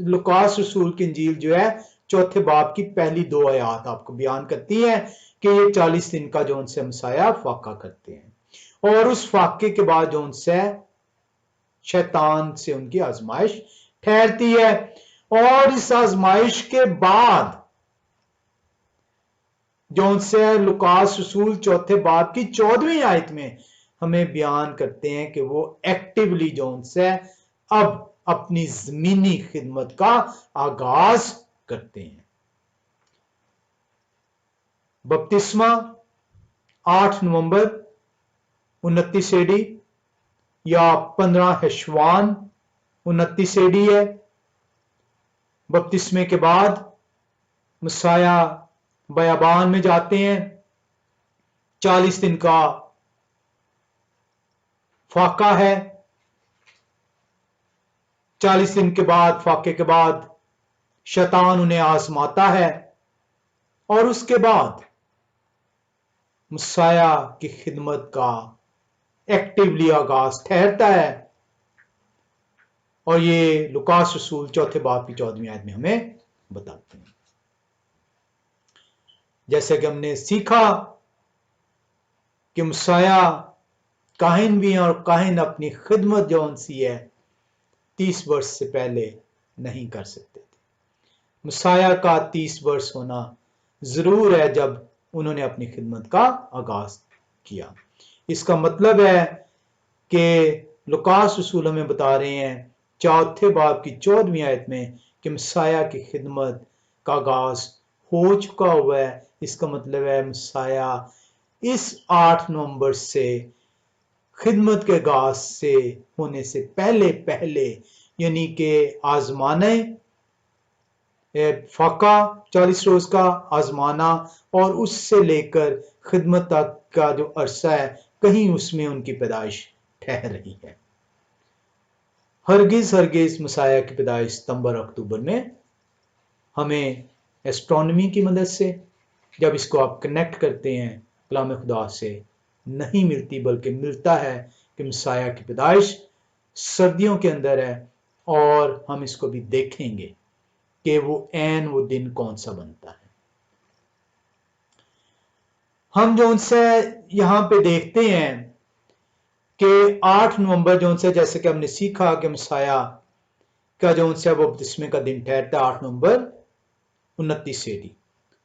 लुकास रसूल की इंजील जो है चौथे बाब की पहली 2 आयात आपको बयान करती है कि ये 40 दिन का जो उनसे मसाया फाका करते हैं और उस फाके के बाद जो उनसे शैतान से उनकी आजमाइश ठहरती है। और इस आजमाइश के बाद जो उनसे लुकास रसूल चौथे बाब की 14वीं आयत में हमें बयान करते हैं कि वो एक्टिवली जो उनसे अब अपनी जमीनी खिदमत का आगाज करते हैं। बपतिस्मा 8 नवंबर 29 एडी या 15 हेशवान 29 एडी है। बपतिस्मे के बाद मसाया बयाबान में जाते हैं, 40 दिन का फाका है। 40 दिन के बाद फाके के बाद शैतान उन्हें आजमाता है और उसके बाद मसाया की खिदमत का एक्टिवली आगाज ठहरता है। और ये लुकास रसूल चौथे बाब की 14वीं आयत में हमें बताते हैं। जैसे कि हमने सीखा कि मसाया काहिन भी हैं और काहिन अपनी खिदमत जो उनसी है 30 वर्ष से पहले नहीं कर सकते थे। मसाया का 30 वर्ष होना जरूर है जब उन्होंने अपनी खिदमत का आगाज किया। इसका मतलब है कि लुकास रसूल हमें बता रहे हैं चौथे बाब की 14वीं आयत में कि मसाया की खिदमत का आगाज हो चुका हुआ है। इसका मतलब है मसाया इस 8 नवंबर से खिदमत के आगाज से होने से पहले पहले यानी कि आजमाने फाका 40 रोज का आजमाना और उससे लेकर खिदमत तक का जो अरसा है कहीं उसमें उनकी पैदाइश ठहर रही है। हरगिज मसाया की पैदाइश सितंबर अक्टूबर में हमें एस्ट्रोनॉमी की मदद से जब इसको आप कनेक्ट करते हैं कलाम खुदा से नहीं मिलती, बल्कि मिलता है कि मसाया की पैदाइश सर्दियों के अंदर है। और हम इसको भी देखेंगे कि वो दिन कौन सा बनता है। हम जो उनसे यहां पे देखते हैं कि 8 नवंबर जो उनसे जैसे कि हमने सीखा कि मसाया का जो उनसे वो बपतिस्मे का दिन ठहरता है 8 नवंबर 29 एडी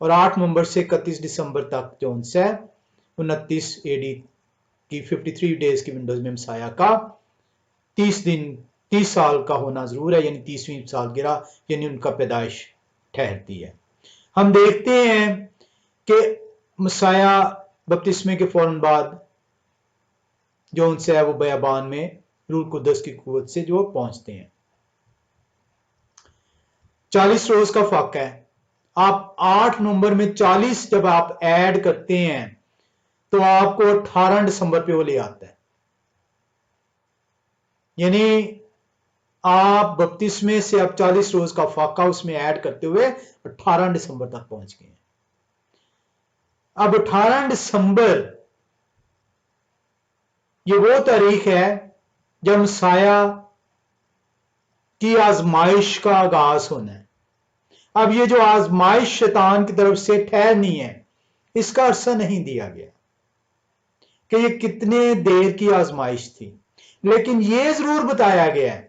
और 8 नवंबर से 31 दिसंबर तक जो उनसे 29 एडी की 53 डेज की विंडोज में मसाया का 30 साल का होना जरूर है, यानी 30वीं सालगिरह यानी उनका पैदाइश ठहरती है। हम देखते हैं कि मसाया बपतिस्मे के फौरन बाद जो उनसे है वो बयाबान में रूह कुद्दस की कुव्वत से जो पहुंचते हैं। 40 रोज का फाका है। आप 8 नवंबर में 40 जब आप ऐड करते हैं तो आपको 18 दिसंबर पे वो ले आता है। यानी आप बपतिस्मे से अब 40 रोज का फाका उसमें ऐड करते हुए 18 दिसंबर तक पहुंच गए। अब 18 दिसंबर ये वो तारीख है जब मसाया की आजमाइश का आगाज होना है। अब ये जो आजमाइश शैतान की तरफ से ठहरनी है इसका अरसा नहीं दिया गया कि ये कितने देर की आजमाइश थी, लेकिन ये जरूर बताया गया है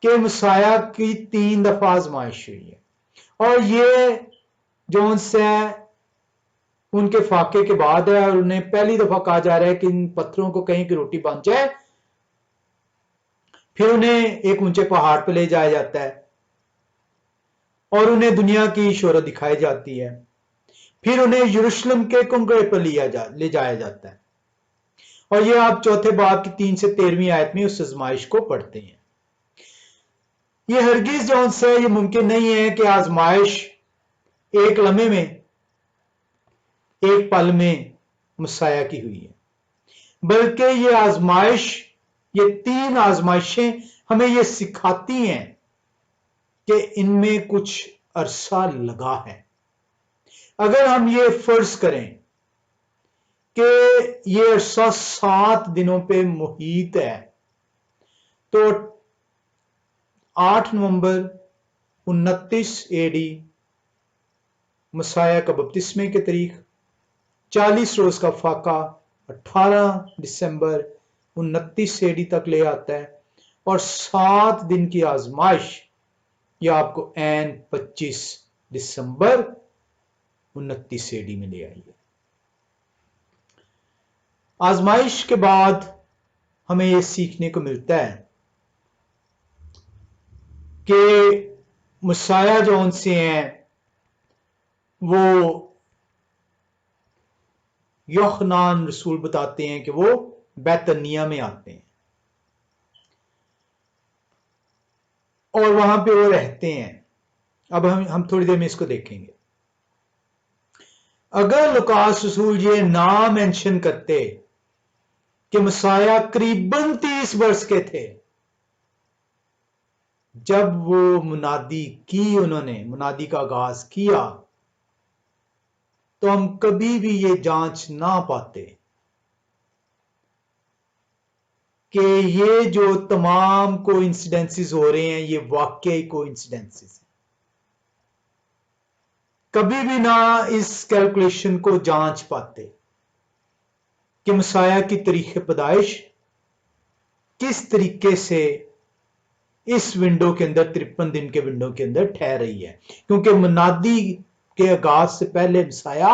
कि मसाया की 3 दफा आजमाइश हुई है। और ये जो उनसे उनके फाके के बाद है और उन्हें पहली दफा कहा जा रहा है कि इन पत्थरों को कहीं की रोटी बन जाए। फिर उन्हें एक ऊंचे पहाड़ पर ले जाया जाता है और उन्हें दुनिया की शोहरत दिखाई जाती है। फिर उन्हें यरूशलेम के कुंगड़े पर ले जाया जाता है और ये आप चौथे बाब की 3 से 13वीं आयत में उस आजमाइश को पढ़ते हैं। ये हरगिज जो उनसे ये मुमकिन नहीं है कि आजमाइश एक लम्हे में, एक पल में मसाया की हुई है, बल्कि ये आजमाइश, ये 3 आजमाइशें हमें ये सिखाती हैं कि इनमें कुछ अरसा लगा है। अगर हम ये फर्ज करें कि ये अरसा 7 दिनों पे मुहित है, तो 8 नवंबर 29 एडी मसाया का बपतिस्मे की तारीख, 40 रोज का फाका 18 दिसंबर 29 एडी तक ले आता है और 7 दिन की आजमाइश यह आपको एन 25 दिसंबर 29 एडी में ले आई है। आजमाइश के बाद हमें यह सीखने को मिलता है कि मसाया जो उनसे हैं वो योहनान रसूल बताते हैं कि वो बैतनिया में आते हैं और वहां पे वो रहते हैं। अब हम थोड़ी देर में इसको देखेंगे। अगर लुकास रसूल ये ना मेंशन करते कि मसाया करीबन 30 वर्ष के थे जब वो उन्होंने मुनादी का आगाज किया, तो हम कभी भी ये जांच ना पाते कि ये जो तमाम कोइंसिडेंसेस हो रहे हैं ये वाकई कोइंसिडेंसेस हैं। कभी भी ना इस कैलकुलेशन को जांच पाते कि मसाया की तारीख पैदाइश किस तरीके से इस विंडो के अंदर 53 दिन के विंडो के अंदर ठहर रही है, क्योंकि मुनादी के आगाज से पहले मसाया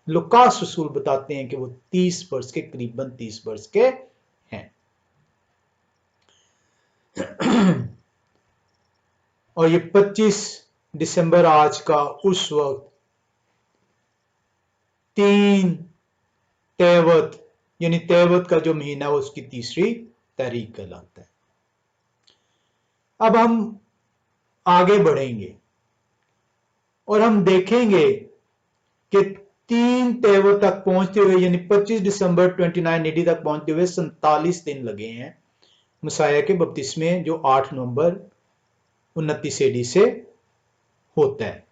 लुकास रसूल बताते हैं कि वो 30 वर्ष के, करीबन 30 वर्ष के हैं। और ये 25 दिसंबर आज का उस वक्त 3 तेवत यानी तेवत का जो महीना है उसकी तीसरी तारीख कहलाता है। अब हम आगे बढ़ेंगे और हम देखेंगे कि 3 तेवत तक पहुंचते हुए यानी 25 दिसंबर 29 एडी तक पहुंचते हुए 47 दिन लगे हैं मसाया के बपतिस्मे, जो 8 नवंबर 29 एडी से होता है,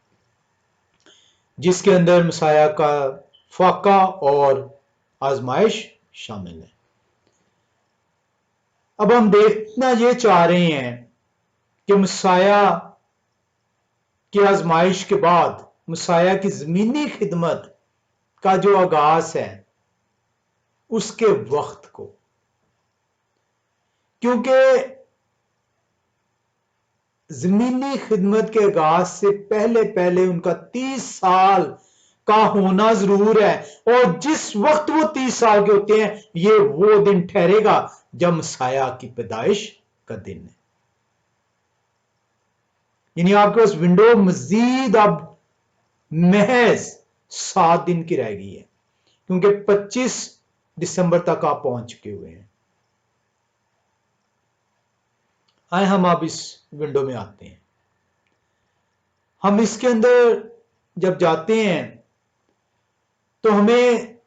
जिसके अंदर मसाया का फाका और आजमाइश शामिल है। अब हम देखना ये चाह रहे हैं कि मसाया की आजमाइश के बाद मसाया की जमीनी खिदमत का जो आगाज है उसके वक्त को, क्योंकि जमीनी खिदमत के आगाज से पहले पहले उनका 30 साल का होना जरूर है, और जिस वक्त वो 30 साल के होते हैं ये वो दिन ठहरेगा जब मसाया की पैदाइश का दिन है। यानी आपके पास विंडो मजीद अब महज 7 दिन की रह गई है, क्योंकि 25 दिसंबर तक आप पहुंच चुके हुए हैं। आए हम अब इस विंडो में आते हैं। हम इसके अंदर जब जाते हैं तो हमें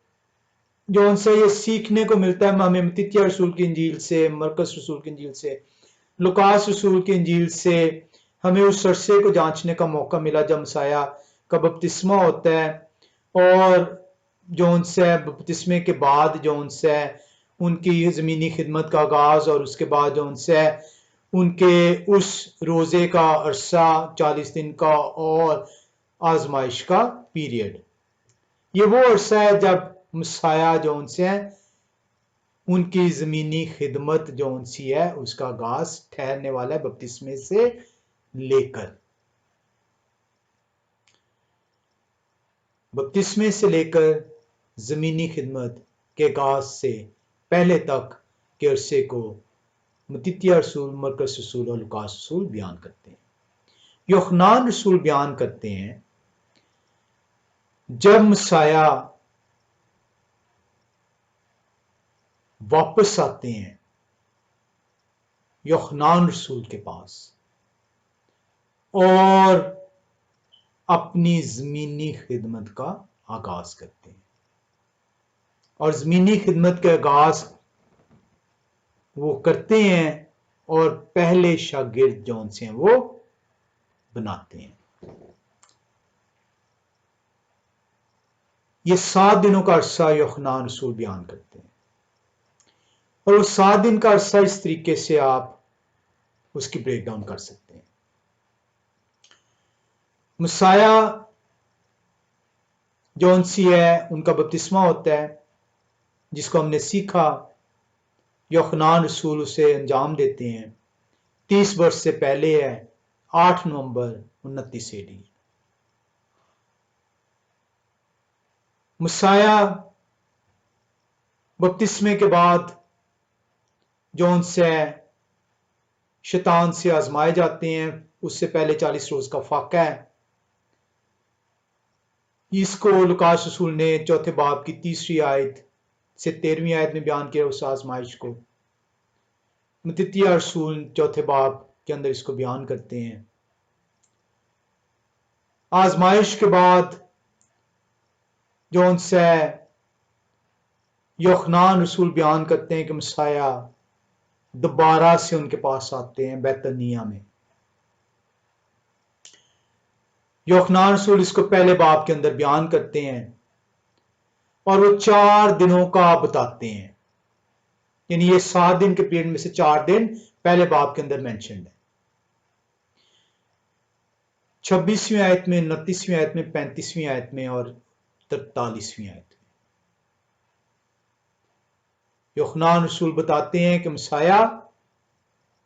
जो उनसे ये सीखने को मिलता है, हमें मत्तित्याह रसूल की इंजील से, मरकस रसूल की इंजील से, लुकास रसूल की इंजील से हमें उस अरसे को जांचने का मौका मिला जब मसाया का बपतिस्मा होता है, और जो उनसे बपतिस्मे के बाद जो उनसे उनकी ज़मीनी खिदमत का आगाज, और उसके बाद जो उनसे उनके उस रोज़े का अरसा 40 दिन का और आजमाइश का पीरियड, ये वो अरसा है जब मसाया जो उनसे है उनकी ज़मीनी खिदमत जो उनसी है उसका आगाज ठहरने वाला है बपतिस्मे से लेकर। बपतिस्मे से लेकर ज़मीनी खिदमत के आगाज से पहले तक के अरसे को मत्तित्याह रसूल, मरकस रसूल और लूकास रसूल बयान करते हैं। यूहन्ना रसूल बयान करते हैं जब मसाया वापस आते हैं यूहन्ना रसूल के पास और अपनी ज़मीनी खिदमत का आगाज करते हैं, और ज़मीनी खिदमत के आगाज वो करते हैं और पहले शागिर्द जौन से हैं वो बनाते हैं। ये 7 दिनों का अरसा यूहन्ना रसूल बयान करते हैं, और वो 7 दिन का अरसा इस तरीके से आप उसकी ब्रेक डाउन कर सकते हैं। मसाया जौन सी है उनका बपतिस्मा होता है, जिसको हमने सीखा यूहन्ना रसूल उसे अंजाम देते हैं 30 वर्ष से पहले है, 8 नवंबर 29 AD। मसाया बपतिस्मे के बाद जौन से शैतान से आजमाए जाते हैं, उससे पहले 40 रोज का फाका है। इसको लूकास रसूल ने चौथे बाब की 3री आयत से 13वीं आयत में बयान किया उस आजमाइश को। मत्तित्याह रसूल चौथे बाब के अंदर इसको बयान करते हैं। आजमाइश के बाद जौन से यूहन्ना रसूल बयान करते हैं कि मसाया दोबारा से उनके पास आते हैं बैतनिया में। यूहन्ना रसूल इसको पहले बाब के अंदर बयान करते हैं और वो 4 दिनों का बताते हैं, यानी ये 7 दिन के पीरियड में से 4 दिन पहले बाब के अंदर मेंशन्ड है। 26वीं आयत में, 29वीं आयत में, 35वीं आयत में और 43वीं आयत में यूहन्ना रसूल बताते हैं कि मसाया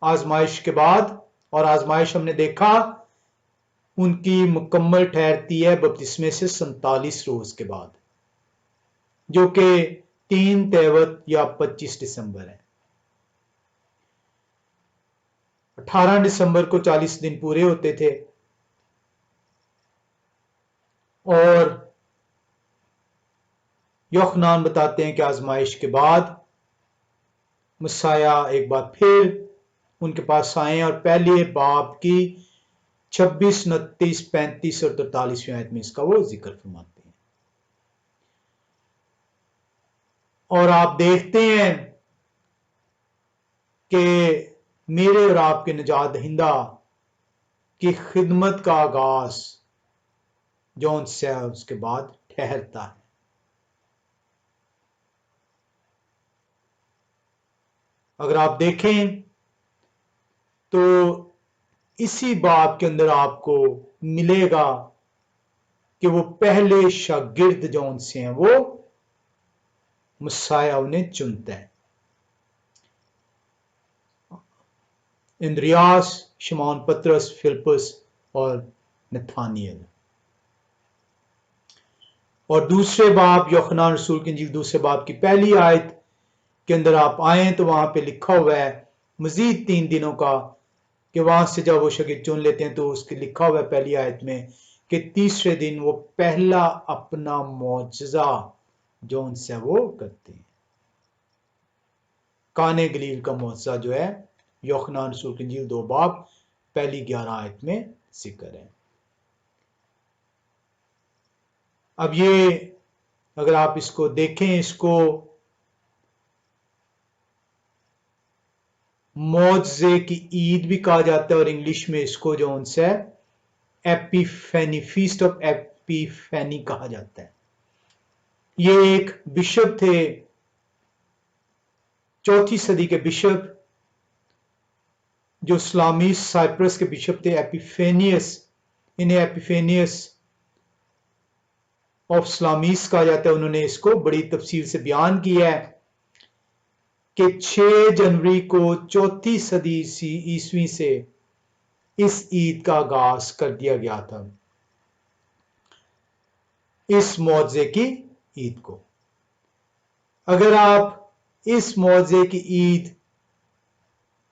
आजमाइश के बाद, और आजमाइश हमने देखा उनकी मुकम्मल ठहरती है बपतिस्मे से 47 रोज के बाद, जो कि 3 तेवत या 25 दिसंबर है। 18 दिसंबर को 40 दिन पूरे होते थे, और यूहन्ना बताते हैं कि आजमाइश के बाद मसाया एक बार फिर उनके पास आए और पहले बाब की 26, 29, 35 और 43वीं आयत में इसका वो जिक्र फरमाते हैं। और आप देखते हैं कि मेरे और आपके निजात दहिंदा की खिदमत का आगाज जौन से उसके बाद ठहरता है। अगर आप देखें तो इसी बाब के अंदर आपको मिलेगा कि वो पहले शागिर्द जौन से हैं वो मसाया उन्हें चुनता है। इंद्रियास, शमौन पतरस, फिलिप्पुस और नथानियल। और दूसरे बाब यूहन्ना रसूल की इंजील दूसरे बाब की पहली आयत के अंदर आप आए तो वहां पे लिखा हुआ है मजीद 3 दिनों का, कि वहां से जब वो शागिर्द चुन लेते हैं तो उसके लिखा हुआ है पहली आयत में कि तीसरे दिन वो पहला अपना मौजज़ा जौन से वो करते हैं। काने गलील का मौजज़ा जो है यूहन्ना रसूल की इंजील 2 बाब पहली 11 आयत में जिक्र है। अब ये अगर आप इसको देखें, इसको मौजज़े की ईद भी कहा जाता है, और इंग्लिश में इसको जो उनसे एपिफेनी, फीस्ट ऑफ एपिफेनी कहा जाता है। ये एक बिशप थे, 4वीं सदी के बिशप, जो सलामीस साइप्रस के बिशप थे, एपिफेनियस। इन्हें एपिफेनियस ऑफ सलामीस कहा जाता है। उन्होंने इसको बड़ी तफसील से बयान किया है कि 6 जनवरी को 4वीं सदी ईस्वी से इस ईद का आगाज कर दिया गया था। इस मुआवजे की ईद को। अगर आप इस मुआवजे की ईद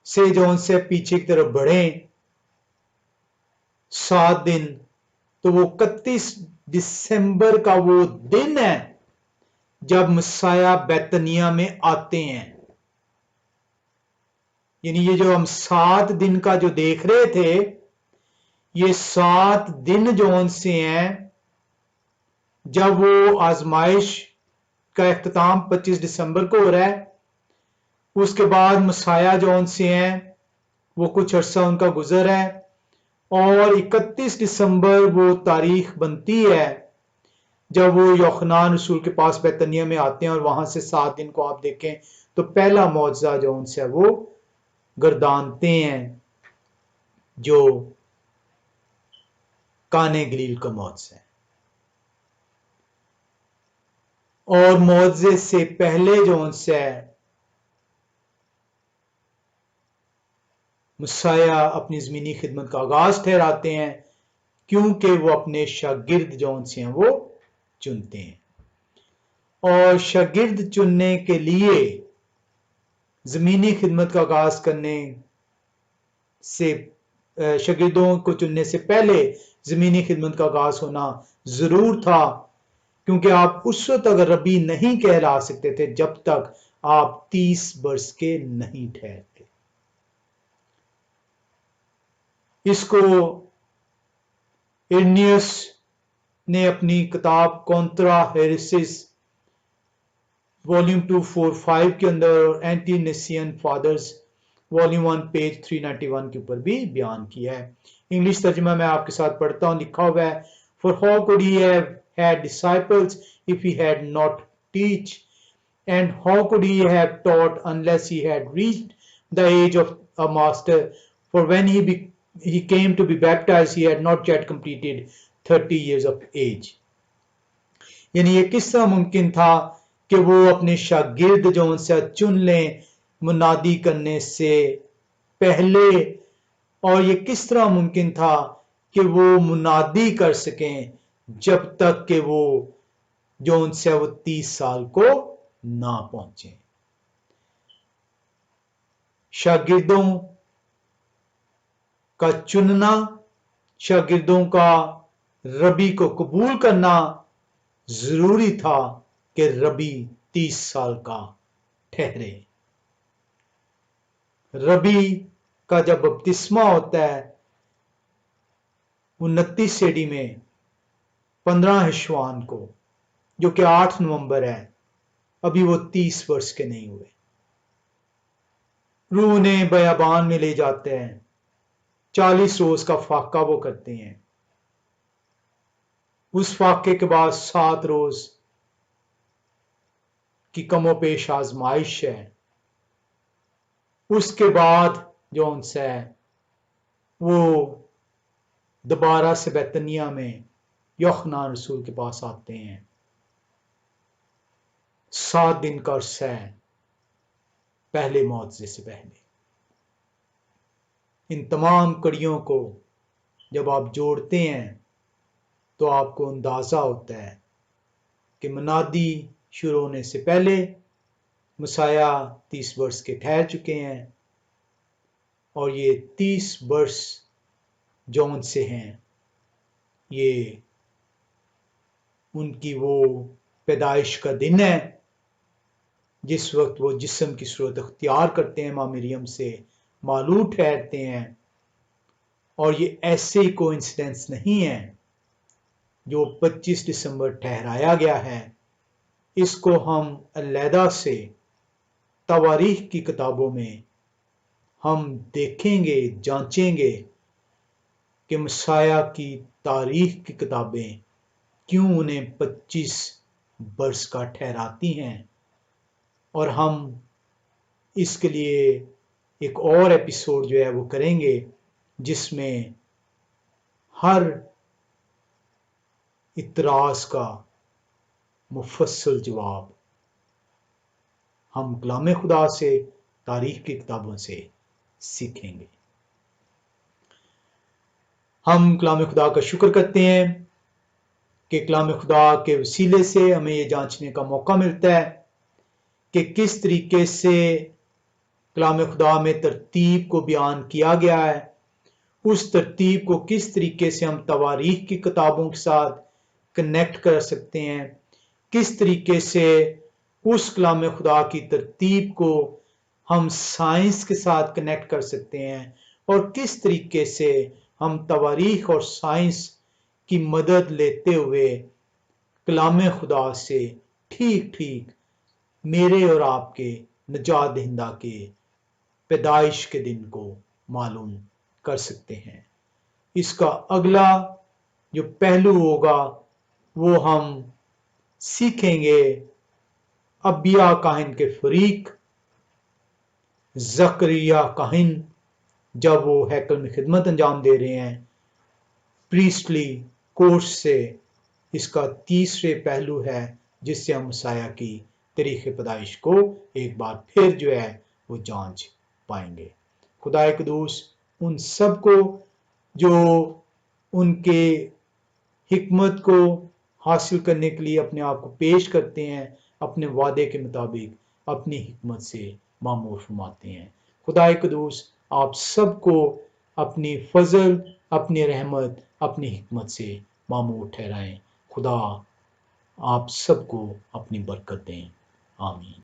से जो उनसे पीछे की तरफ बढ़ें 7 दिन, तो वो 31 दिसंबर का वो दिन है जब मसाया बैतनिया में आते हैं। यानी ये जो हम 7 दिन का जो देख रहे थे, ये 7 दिन जो उनसे हैं जब वो आजमाइश का इख्तिताम 25 दिसंबर को हो रहा है। उसके बाद मसाया जो उनसे हैं वो कुछ अरसा उनका गुजर है और 31 दिसंबर वो तारीख बनती है जब वो यूहन्ना रसूल के पास बैतनिया में आते हैं और वहां से 7 दिन को आप देखें तो पहला मौजज़ा जो उनसे है वो गर्दानते हैं, जो काने गलील का मौजज़ा है। और मौजज़े से पहले जो उनसे है मसाया अपनी ज़मीनी खिदमत का आगाज ठहराते हैं, क्योंकि वो अपने शागिर्द जो उनसे हैं वो चुनते हैं। और शागिर्द चुनने के लिए ज़मीनी खिदमत का आगाज करने से शागिर्दों को चुनने से पहले ज़मीनी खिदमत का आगाज होना ज़रूर था, क्योंकि आप उस वक्त अगर रबी नहीं कहला सकते थे जब तक आप 30 वर्ष के नहीं ठहरते। इसको इर्नियस ने अपनी किताब कॉन्ट्रा हेरेसिस वॉल्यूम 245 के अंदर और एंटी निसियन फादर्स वॉल्यूम 1 पेज 391 के ऊपर भी बयान किया है। इंग्लिश तर्जुमा मैं आपके साथ पढ़ता हूं, लिखा हुआ है, for how could he have had disciples if he had not teach, and how could he have taught unless he had reached the age of a master, for when he came to be baptized he had not yet completed 30 years of age। यानी ये किस तरह मुमकिन था कि वो अपने शागिर्द जो उनसे चुन लें मुनादी करने से पहले, और ये किस तरह मुमकिन था कि वो मुनादी कर सकें जब तक कि वो जो उनसे वो 30 साल को ना पहुंचे। शागिर्दों का चुनना, शागिर्दों का रबी को कबूल करना जरूरी था कि रबी 30 साल का ठहरे। रबी का जब बपतिस्मा होता है 29 एडी में 15 हिशवान को, जो कि 8 नवंबर है, अभी वो 30 वर्ष के नहीं हुए। रूह ने बयाबान में ले जाते हैं, 40 रोज का फाका वो करते हैं। उस फाके के बाद 7 रोज की कमोपेश आजमाइश है। उसके बाद जो उनसे है वो दोबारा से बैतनिया में यूहन्ना रसूल के पास आते हैं। 7 दिन का अरसा है पहले मुआवजे से पहले। इन तमाम कड़ियों को जब आप जोड़ते हैं तो आपको अंदाजा होता है कि मुनादी शुरू होने से पहले मसाया 30 वर्ष के ठहर चुके हैं, और ये 30 वर्ष जो उनसे हैं ये उनकी वो पैदाइश का दिन है जिस वक्त वो जिस्म की सूरत अख्तियार करते हैं, माँ मरियम से मालूम ठहरते हैं। और ये ऐसे ही कोइंसिडेंस नहीं है जो 25 दिसंबर ठहराया गया है। इसको हम अलहदा से तवारीख की किताबों में हम देखेंगे, जांचेंगे कि मसाया की तारीख की किताबें क्यों उन्हें 25 वर्ष का ठहराती हैं। और हम इसके लिए एक और एपिसोड जो है वो करेंगे जिसमें हर इतराज का मुफस्सल जवाब हम कलाम खुदा से, तारीख की किताबों से सीखेंगे। हम कलाम खुदा का शुक्र करते हैं कि कलाम खुदा के वसीले से हमें ये जांचने का मौका मिलता है कि किस तरीके से कलाम खुदा में तरतीब को बयान किया गया है, उस तरतीब को किस तरीके से हम तवारीख की किताबों के साथ कनेक्ट कर सकते हैं, किस तरीके से उस कलाम खुदा की तरतीब को हम साइंस के साथ कनेक्ट कर सकते हैं, और किस तरीके से हम तवारीख और साइंस की मदद लेते हुए कलाम खुदा से ठीक ठीक मेरे और आपके निजात दहिंदा के पैदाइश के दिन को मालूम कर सकते हैं। इसका अगला जो पहलू होगा वो हम सीखेंगे अबिया काहिन के फरीक, जकरिया काहिन जब वो हैकल में खिदमत अंजाम दे रहे हैं प्रीस्टली कोर्स से। इसका तीसरे पहलू है जिससे हम मसाया की तारीख पैदाइश को एक बार फिर जो है वो जांच पाएंगे। खुदा कदूस उन सब को जो उनके हिकमत को हासिल करने के लिए अपने आप को पेश करते हैं, अपने वादे के मुताबिक अपनी हिकमत से मामूर फरमाते हैं। खुदा कदूस आप सबको अपनी फजल, अपनी रहमत, अपनी हिकमत से मामूर ठहराएं। खुदा आप सबको अपनी बरकत दें। आमीन।